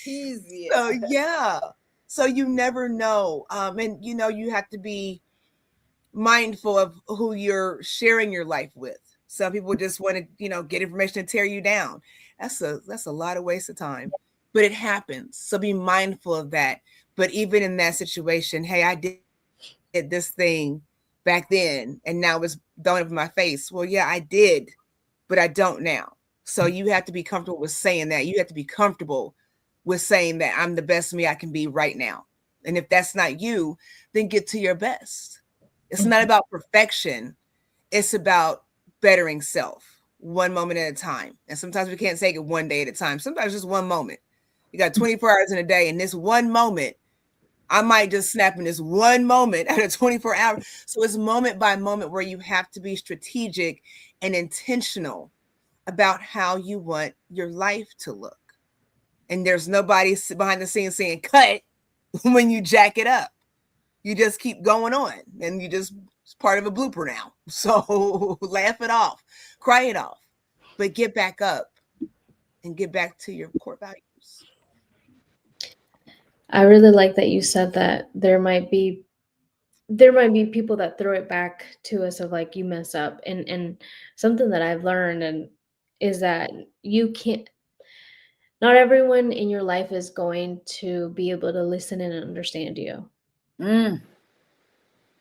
He's here. So yeah. So you never know. And you have to be mindful of who you're sharing your life with. Some people just want to, get information and tear you down. That's a lot of waste of time. But it happens. So be mindful of that. But even in that situation, hey, I did this thing back then and now it's thrown up in my face. Well, yeah, I did, but I don't now. So you have to be comfortable with saying that. You have to be comfortable with saying that I'm the best me I can be right now. And if that's not you, then get to your best. It's not about perfection. It's about bettering self one moment at a time. And sometimes we can't take it one day at a time. Sometimes just one moment. You got 24 hours in a day, and this one moment I might just snap in this one moment out of 24 hours. So it's moment by moment where you have to be strategic and intentional about how you want your life to look. And there's nobody behind the scenes saying cut when you jack it up. You just keep going on and you just, it's part of a blooper now. So laugh it off, cry it off, but get back up and get back to your core values. I really like that you said that there might be people that throw it back to us of like you mess up, and something that I've learned and is that you can't not everyone in your life is going to be able to listen and understand you. Mm,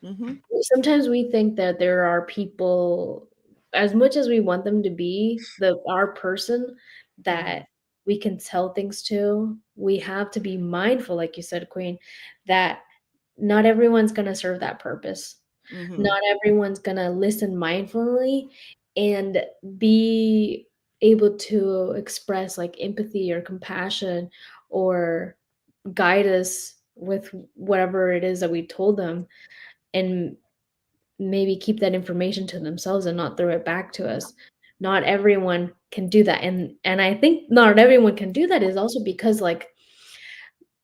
Mm-hmm. Sometimes we think that there are people, as much as we want them to be the our person Mm-hmm. that we can tell things to, we have to be mindful, like you said, Queen, that not everyone's going to serve that purpose. Mm-hmm. Not everyone's going to listen mindfully and be able to express like empathy or compassion or guide us with whatever it is that we told them, and maybe keep that information to themselves and not throw it back to us. Not everyone can do that, and I think not everyone can do that is also because like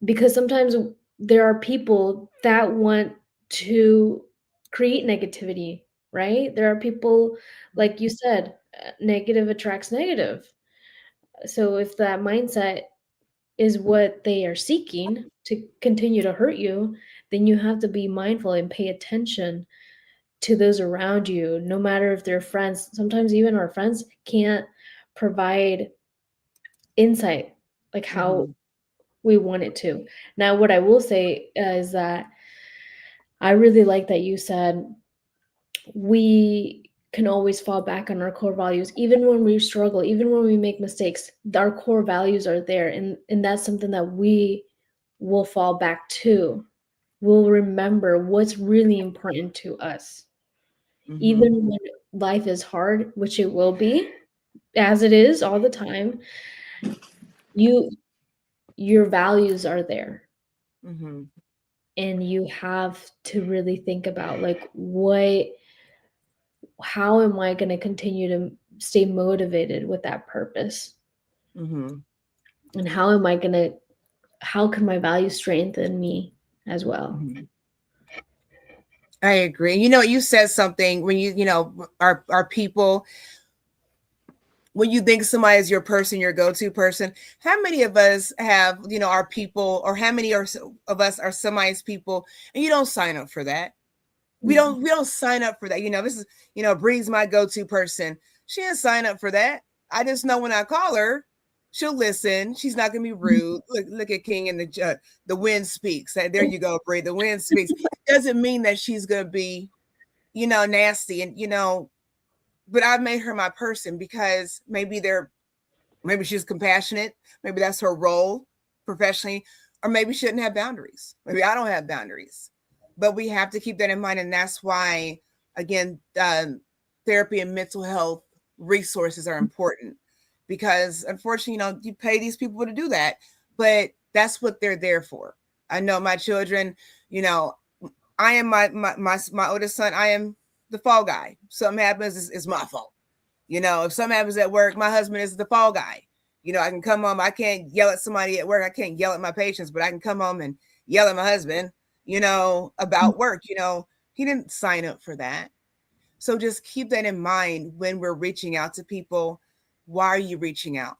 because sometimes there are people that want to create negativity, right? There are people, like you said, negative attracts negative. So if that mindset is what they are seeking to continue to hurt you, then you have to be mindful and pay attention to those around you, no matter if they're friends. Sometimes even our friends can't provide insight like how Mm-hmm. we want it to. Now, what I will say is that I really like that you said we can always fall back on our core values, even when we struggle, even when we make mistakes. Our core values are there, and that's something that we will fall back to. We'll remember what's really important to us, Mm-hmm. even when life is hard, which it will be, as it is all the time. You, your values are there, Mm-hmm. and you have to really think about like what how am I going to continue to stay motivated with that purpose, Mm-hmm. and how am I going to how can my values strengthen me as well. Mm-hmm. I agree. You know, you said something when you know, our people, when you think somebody is your person, your go-to person, how many of us have, you know, our people, or how many of us are somebody's people, and you don't sign up for that? We don't sign up for that. You know, this is, you know, Bree's my go-to person. She didn't sign up for that. I just know when I call her, she'll listen. She's not gonna be rude. Look at King and the wind speaks. There you go, Bree. The wind speaks. Doesn't mean that she's gonna be, you know, nasty, and you know, but I've made her my person because maybe she's compassionate, maybe that's her role professionally, or maybe she shouldn't have boundaries. Maybe I don't have boundaries, but we have to keep that in mind, and that's why, again, therapy and mental health resources are important, because unfortunately, you know, you pay these people to do that, but that's what they're there for. I know my children, you know, I am my oldest son. I am the fall guy. Something happens, it's my fault. You know, if something happens at work, my husband is the fall guy. You know, I can come home. I can't yell at somebody at work. I can't yell at my patients, but I can come home and yell at my husband, you know, about work. You know, he didn't sign up for that. So just keep that in mind when we're reaching out to people. Why are you reaching out?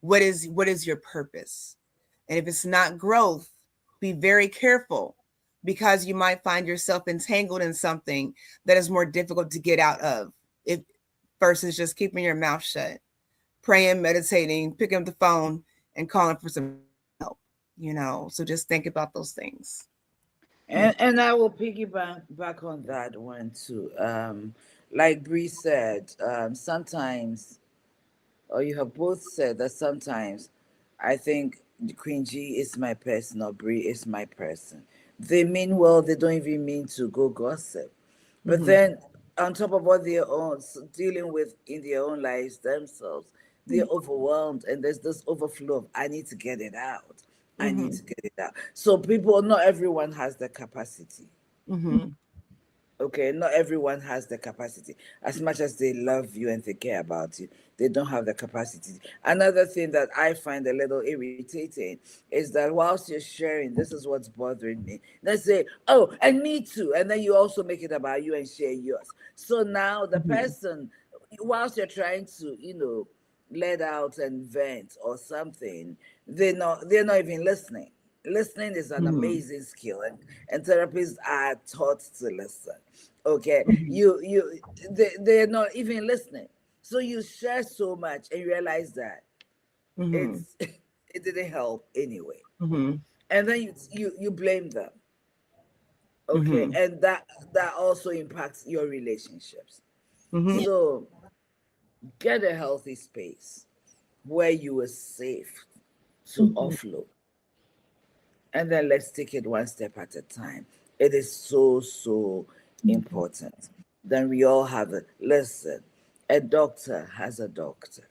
What is your purpose? And if it's not growth, be very careful, because you might find yourself entangled in something that is more difficult to get out of, if versus just keeping your mouth shut, praying, meditating, picking up the phone and calling for some help, you know. So just think about those things. and I will piggyback back on that one too. Like Bree said, sometimes, or you have both said that sometimes I think Queen G is my person or Brie is my person. They mean well, they don't even mean to go gossip. But Mm-hmm. then, on top of what they're dealing with in their own lives themselves, they're overwhelmed and there's this overflow of, I need to get it out. I need Mhm. to get it out. So people, not everyone has the capacity. Mhm. Okay, not everyone has the capacity. As much as they love you and they care about you, they don't have the capacity. Another thing that I find a little irritating is that whilst you're sharing, this is what's bothering me. Let's say, oh, and me too. And then you also make it about you and share yours. So now the Mhm. person, whilst you're trying to, let out and vent or something, they're not even listening. Listening is an Mhm. amazing skill, and therapists are taught to listen. Okay, Mhm. they're not even listening. So you share so much and realize that Mhm. it's it didn't help anyway, Mhm. and then you blame them. Okay, Mhm. and that also impacts your relationships. Yeah. Mhm. So get a healthy space where you are safe to Mhm. offload, and then let's take it one step at a time. It is so, so Mhm. important. Then we all have it. Listen, a doctor has a doctor.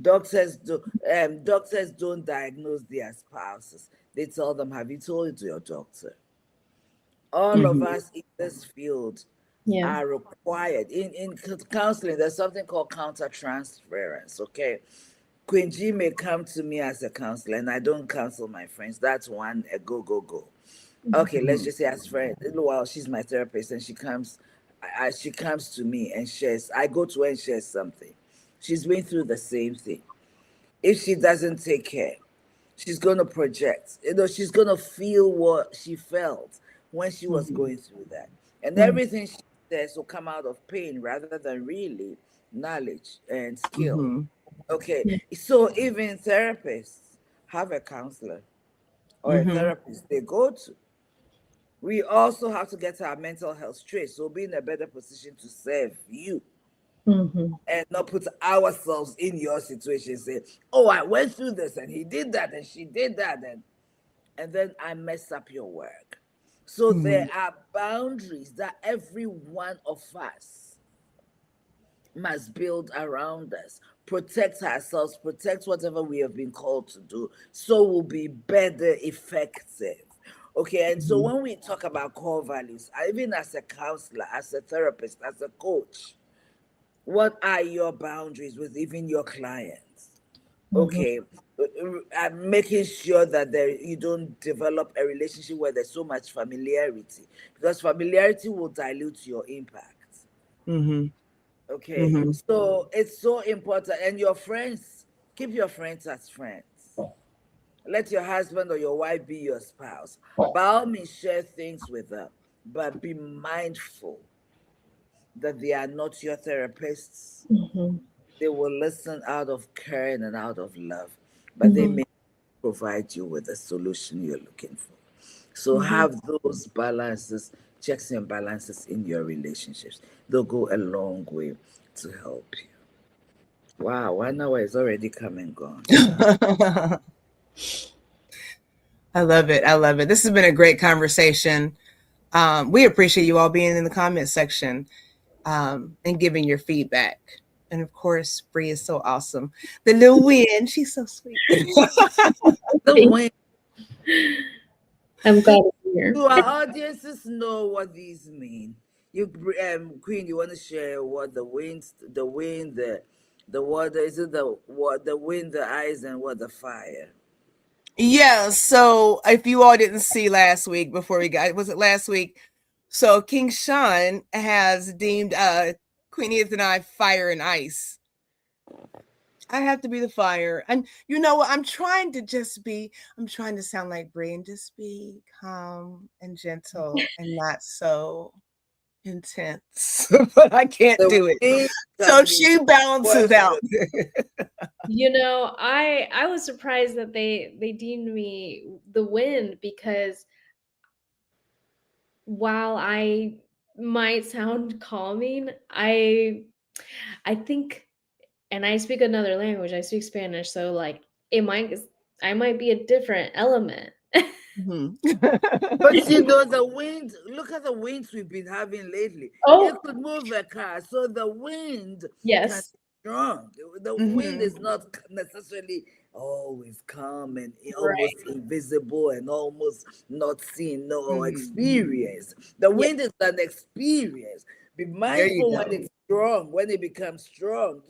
Doctors don't diagnose their spouses. They tell them, "Have you told your doctor?" All of Mhm. us in this field Yeah. are required in counseling. There's something called counter transference. Okay, Queen G may come to me as a counselor, and I don't counsel my friends. That's one a go go go. Okay, let's Mhm. just say as friend. Well, she's my therapist, and she comes to me and shares. I go to her and share something. She's been through the same thing. If she doesn't take care, she's gonna project. She's gonna feel what she felt when she was Mhm. going through that, and Mhm. everything she says will come out of pain rather than really knowledge and skill. Mhm. Okay, Yeah. so even therapists have a counselor or a Mhm. therapist they go to. We also have to get our mental health straight, so be in a better position to serve you Mhm. and not put ourselves in your situation. Say, "Oh, I went through this, and he did that, and she did that, and then I mess up your work." So there Mhm. are boundaries that every one of us must build around us, protect ourselves, protect whatever we have been called to do, so we'll be better effective. Okay, and so Mhm. when we talk about core values, even as a counselor, as a therapist, as a coach, what are your boundaries with even your clients? Mhm. Okay, making sure that you don't develop a relationship where there's so much familiarity, because familiarity will dilute your impact. Mhm. Okay, Mhm. so it's so important. And your friends, keep your friends as friends. Let your husband or your wife be your spouse. By all means, share things with them, but be mindful that they are not your therapists. Mhm. They will listen out of care and out of love, but they Mhm. may provide you with the solution you're looking for. So Mhm. have those balances, checks and balances in your relationships. They'll go a long way to help you. Wow, 1 hour is already come and gone. I love it. I love it. This has been a great conversation. We appreciate you all being in the comment section and giving your feedback. And of course, Bree is so awesome. The little Win, she's so sweet. The Thank- wind. I'm glad to be here. Do our audiences know what these mean? You, Queen, you want to share what the water? Is it the wind, the eyes, and what the fire? Yeah. So if you all didn't see last week before we got, was it last week? So King Sean has deemed Queen Edith and I fire and ice. I have to be the fire. And you know what? I'm trying to sound like Brie and just be calm and gentle and not so intense. But I can't The do it. wind So can be she balances out. boisterous. I was surprised that they deemed me the wind because while I might sound calming, I think, and I speak another language. I speak Spanish, so like it might I might be a different element. Mhm. But the wind, look at the winds we've been having lately. It Oh, could move a car. So the wind can yes. be strong. The wind Mhm. is not necessarily always calm and Right. almost invisible and almost not seen nor Mhm. experienced. The Yeah. wind is an experience. Be There you mindful when go. it's strong, when it becomes strong,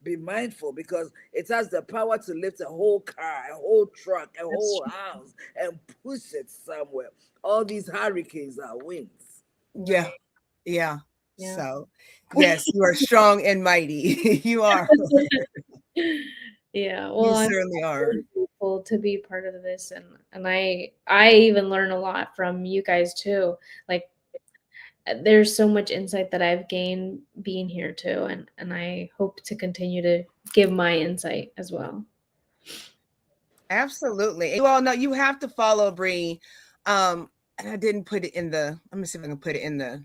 be mindful because it has the power to lift a whole car, a whole truck, a That's whole true. house and push it somewhere. All these hurricanes are winds. Yeah. Right. Yeah. Yeah. So, yes, you are strong and mighty. You are. Yeah. Well, You I'm certainly are. really grateful to be part of this, and I even learn a lot from you guys too. Like, there's so much insight that I've gained being here too, and I hope to continue to give my insight as well. Absolutely. You all know you have to follow Bree. And I didn't put it in the, let me see if I can put it in the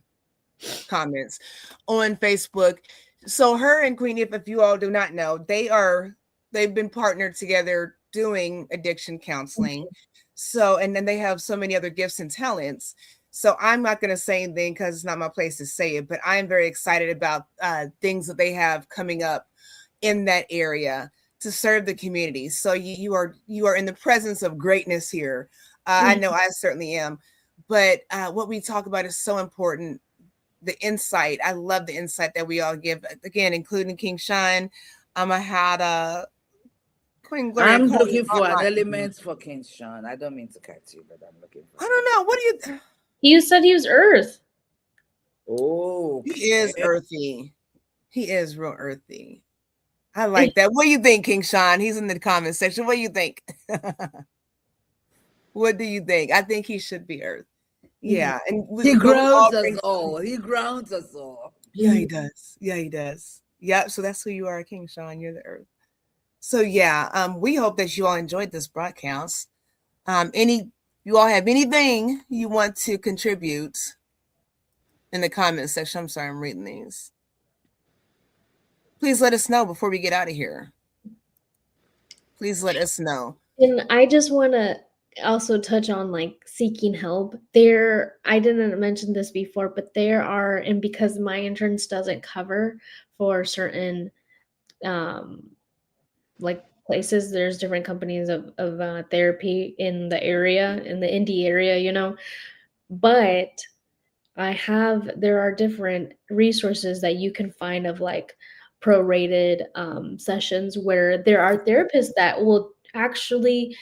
comments on Facebook. So her and Queenie, if you all do not know, they've been partnered together doing addiction counseling. So and then they have so many other gifts and talents. So I'm not going to say anything because it's not my place to say it, but I am very excited about things that they have coming up in that area to serve the community. So you are in the presence of greatness here. I know I certainly am. But what we talk about is so important, the insight. I love the insight that we all give. Again, including King Shine. I had Queen Gloria I'm call me looking for Aunt an Monty. element for King Sean. I don't mean to cut you, but I'm looking for I an don't element. know. What do you? You said he was Earth. He is Okay. earthy. He is real earthy. I like that. What do you think, King Sean? He's in the comment section. What do you think? What do you think? I think he should be Earth. Mhm. Yeah, and He but we grounds all us bring. all. He grounds us all. Yeah, he Mhm. does. Yeah, he does. Yep. So that's who you are, King Sean. You're the Earth. So yeah, we hope that you all enjoyed this broadcast. Any you all have anything you want to contribute in the comment section? I'm sorry, I'm reading these. Please let us know before we get out of here. Please let us know. And I just want to also touch on like seeking help. There, I didn't mention this before, but there are, and because my insurance doesn't cover for certain um like places, there's different companies of therapy in the area, in the indie area, but there are different resources that you can find of like prorated sessions where there are therapists that will actually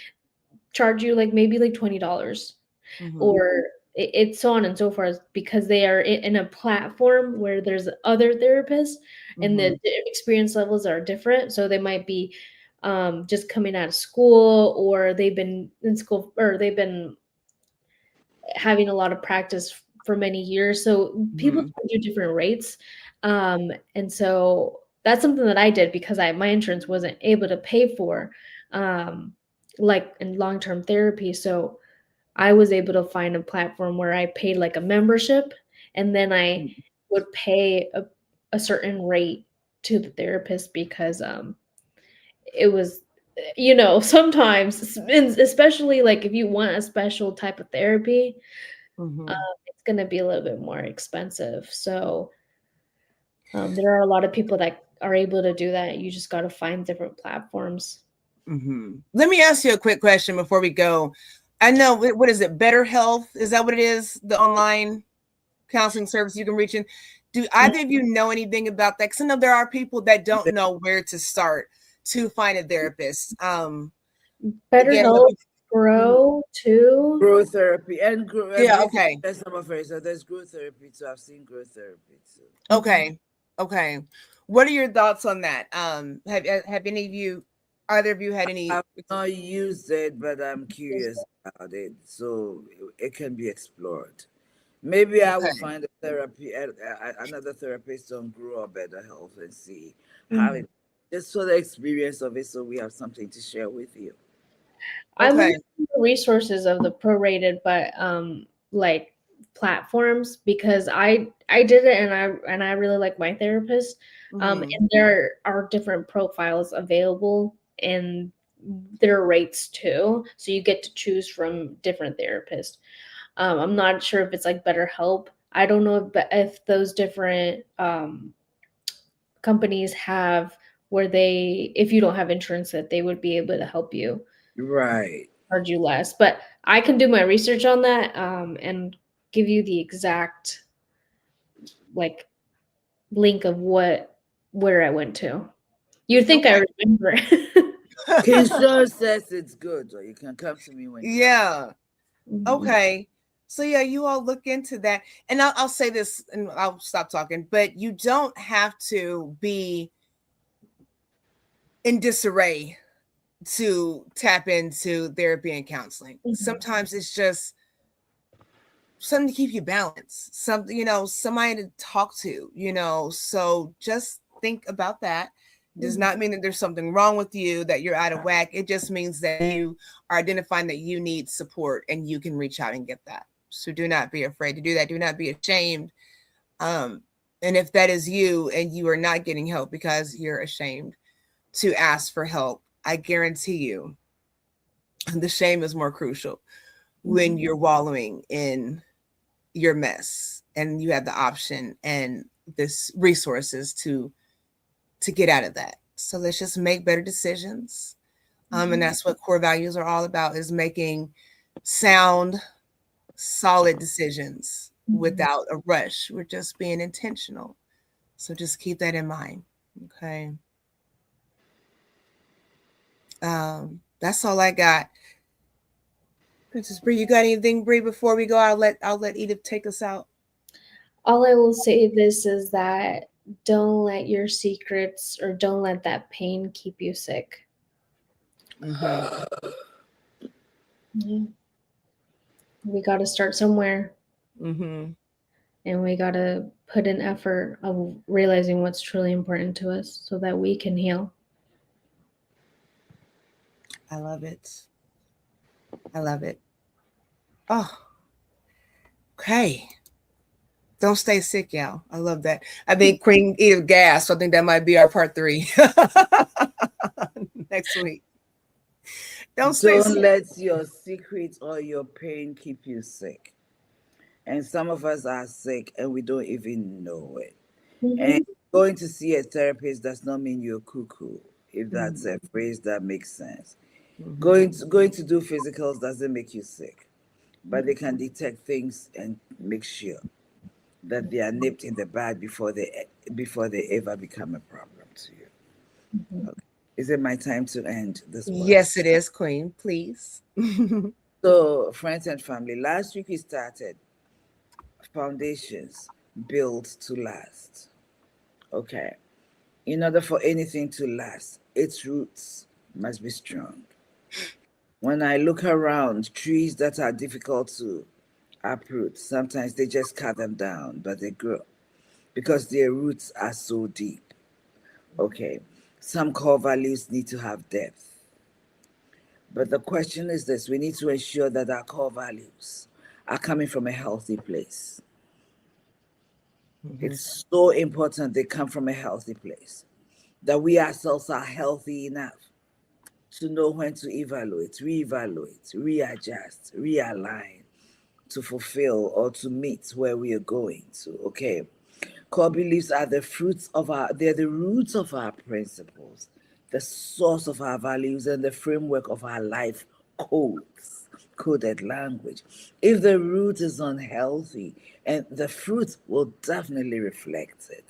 charge you like maybe like $20, Mm-hmm. or it's so on and so forth, because they are in a platform where there's other therapists and Mm-hmm. the experience levels are different. So they might be just coming out of school, or they've been in school, or they've been having a lot of practice for many years. So people Mm-hmm. charge you different rates. And so that's something that I did because my insurance wasn't able to pay for um, like in long-term therapy. So I was able to find a platform where I paid like a membership, and then I would pay a certain rate to the therapist because it was, sometimes, and especially like if you want a special type of therapy, um, Mm-hmm. it's going to be a little bit more expensive. So there are a lot of people that are able to do that. You just got to find different platforms. Mm-hmm. Let me ask you a quick question before we go. I know what is it? Better Health? Is that what it is? The online counseling service you can reach in. Do either of you know anything about that? Because I know there are people that don't know where to start to find a therapist. Better Again, Help, mhm. Grow too. Growth therapy and Yeah, briefly, okay, there's some of it. So there's growth therapy too. I've seen growth therapy too. Mhm. okay, okay. What are your thoughts on that? Have any of you, either of you, had any? I've not used it, but I'm curious about it. So it can be explored. Maybe I will Okay, find a therapy, another therapist on Grow or Better Health and see how Mhm. it, just for the experience of it, so we have something to share with you. I'm okay. looking at the resources of the prorated, but like platforms, because I did it, and I really like my therapist. Mm-hmm. And there are different profiles available, and there are rates too, so you get to choose from different therapists. I'm not sure if it's like BetterHelp. I don't know if those different companies have where they, if you don't have insurance, that they would be able to help you, Right. charge you less. But I can do my research on that, and give you the exact like link of where I went to. You'd think I Okay. remember. Kinshaw says it's good, or you can come to me when you're ready. Yeah. Okay. So yeah, you all look into that. And I'll say this and I'll stop talking, but you don't have to be in disarray to tap into therapy and counseling. Mhm. Sometimes it's just something to keep you balanced, something, somebody to talk to, so just think about that. Does not mean that there's something wrong with you, that you're out of whack. It just means that you are identifying that you need support and you can reach out and get that. So do not be afraid to do that. Do not be ashamed. And if that is you and you are not getting help because you're ashamed to ask for help, I guarantee you the shame is more crucial when you're wallowing in your mess and you have the option and this resources to get out of that. So let's just make better decisions. And that's what core values are all about, is making sound, solid decisions without a rush. We're just being intentional. So just keep that in mind. Okay. That's all I got. Princess Bree, you got anything, Bree, before we go? I'll let Edith take us out. All I will say this is that don't let your secrets, or don't let that pain keep you sick. Mm-hmm. Yeah. We got to start somewhere, Mm-hmm. and we got to put in effort of realizing what's truly important to us so that we can heal. I love it. I love it. Oh, okay. Don't stay sick, y'all. I love that. I think Queen Edith gas. So I think that might be our part 3 next week. Don't stay Don't sick. let your secrets or your pain keep you sick. And some of us are sick and we don't even know it. And Mm-hmm. going to see a therapist does not mean you're cuckoo, if that's Mm-hmm. a phrase that makes sense. Mm-hmm. Going to do physicals doesn't make you sick, but they can detect things and make sure that they are nipped in the bud before they ever become a problem to you. Okay. Is it my time to end this podcast? Yes, it is, Queen. Please. So, friends and family, last week we started foundations built to last. Okay. In order for anything to last, its roots must be strong. When I look around, trees that are difficult to uproot, sometimes they just cut them down, but they grow because their roots are so deep. Okay. Some core values need to have depth. But the question is this: we need to ensure that our core values are coming from a healthy place. Mm-hmm. It's so important they come from a healthy place, that we ourselves are healthy enough to know when to evaluate, reevaluate, readjust, realign to fulfill or to meet where we are going to. Okay. Core beliefs are they're the roots of our principles, the source of our values, and the framework of our life codes, coded language. If the root is unhealthy, and the fruit will definitely reflect it.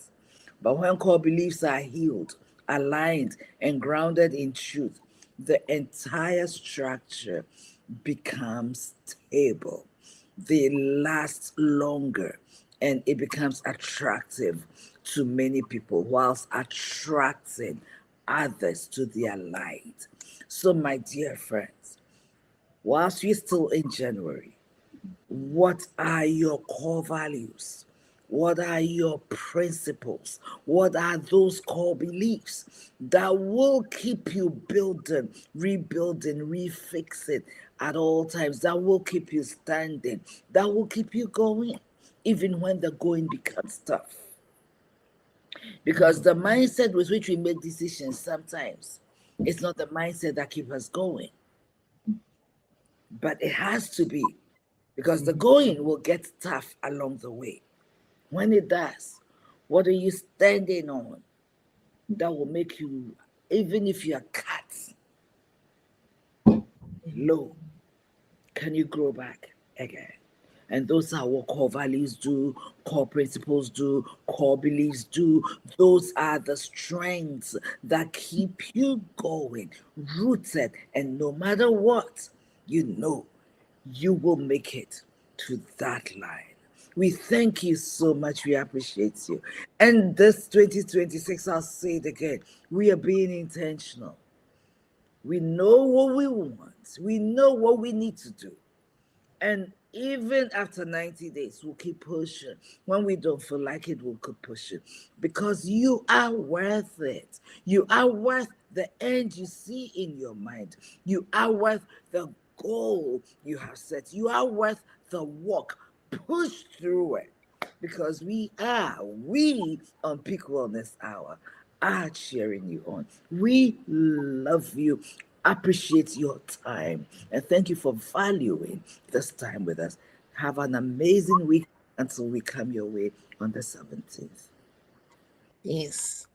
But when core beliefs are healed, aligned, and grounded in truth, the entire structure becomes stable. They last longer and it becomes attractive to many people whilst attracting others to their light. So, my dear friends, whilst we're still in January, what are your core values? What are your principles? What are those core beliefs that will keep you building, rebuilding, refixing at all times? That will keep you standing, that will keep you going, even when the going becomes tough. Because the mindset with which we make decisions sometimes it's not the mindset that keeps us going, but it has to be, because the going will get tough along the way. When it does, what are you standing on? that will make you, even if you're cut low, can you grow back again? And those are what core values do, core principles do, core beliefs do. Those are the strengths that keep you going, rooted. And no matter what, you know you will make it to that line. We thank you so much. We appreciate you. And this 2026, I'll say it again, we are being intentional. We know what we want, we know what we need to do. And even after 90 days, we'll keep pushing. When we don't feel like it, we'll keep pushing. Because you are worth it. You are worth the end you see in your mind. You are worth the goal you have set. You are worth the walk. Push through it. Because we on Peak Wellness Hour are cheering you on. We love you, appreciate your time, and thank you for valuing this time with us. Have an amazing week until we come your way on the 17th. Peace.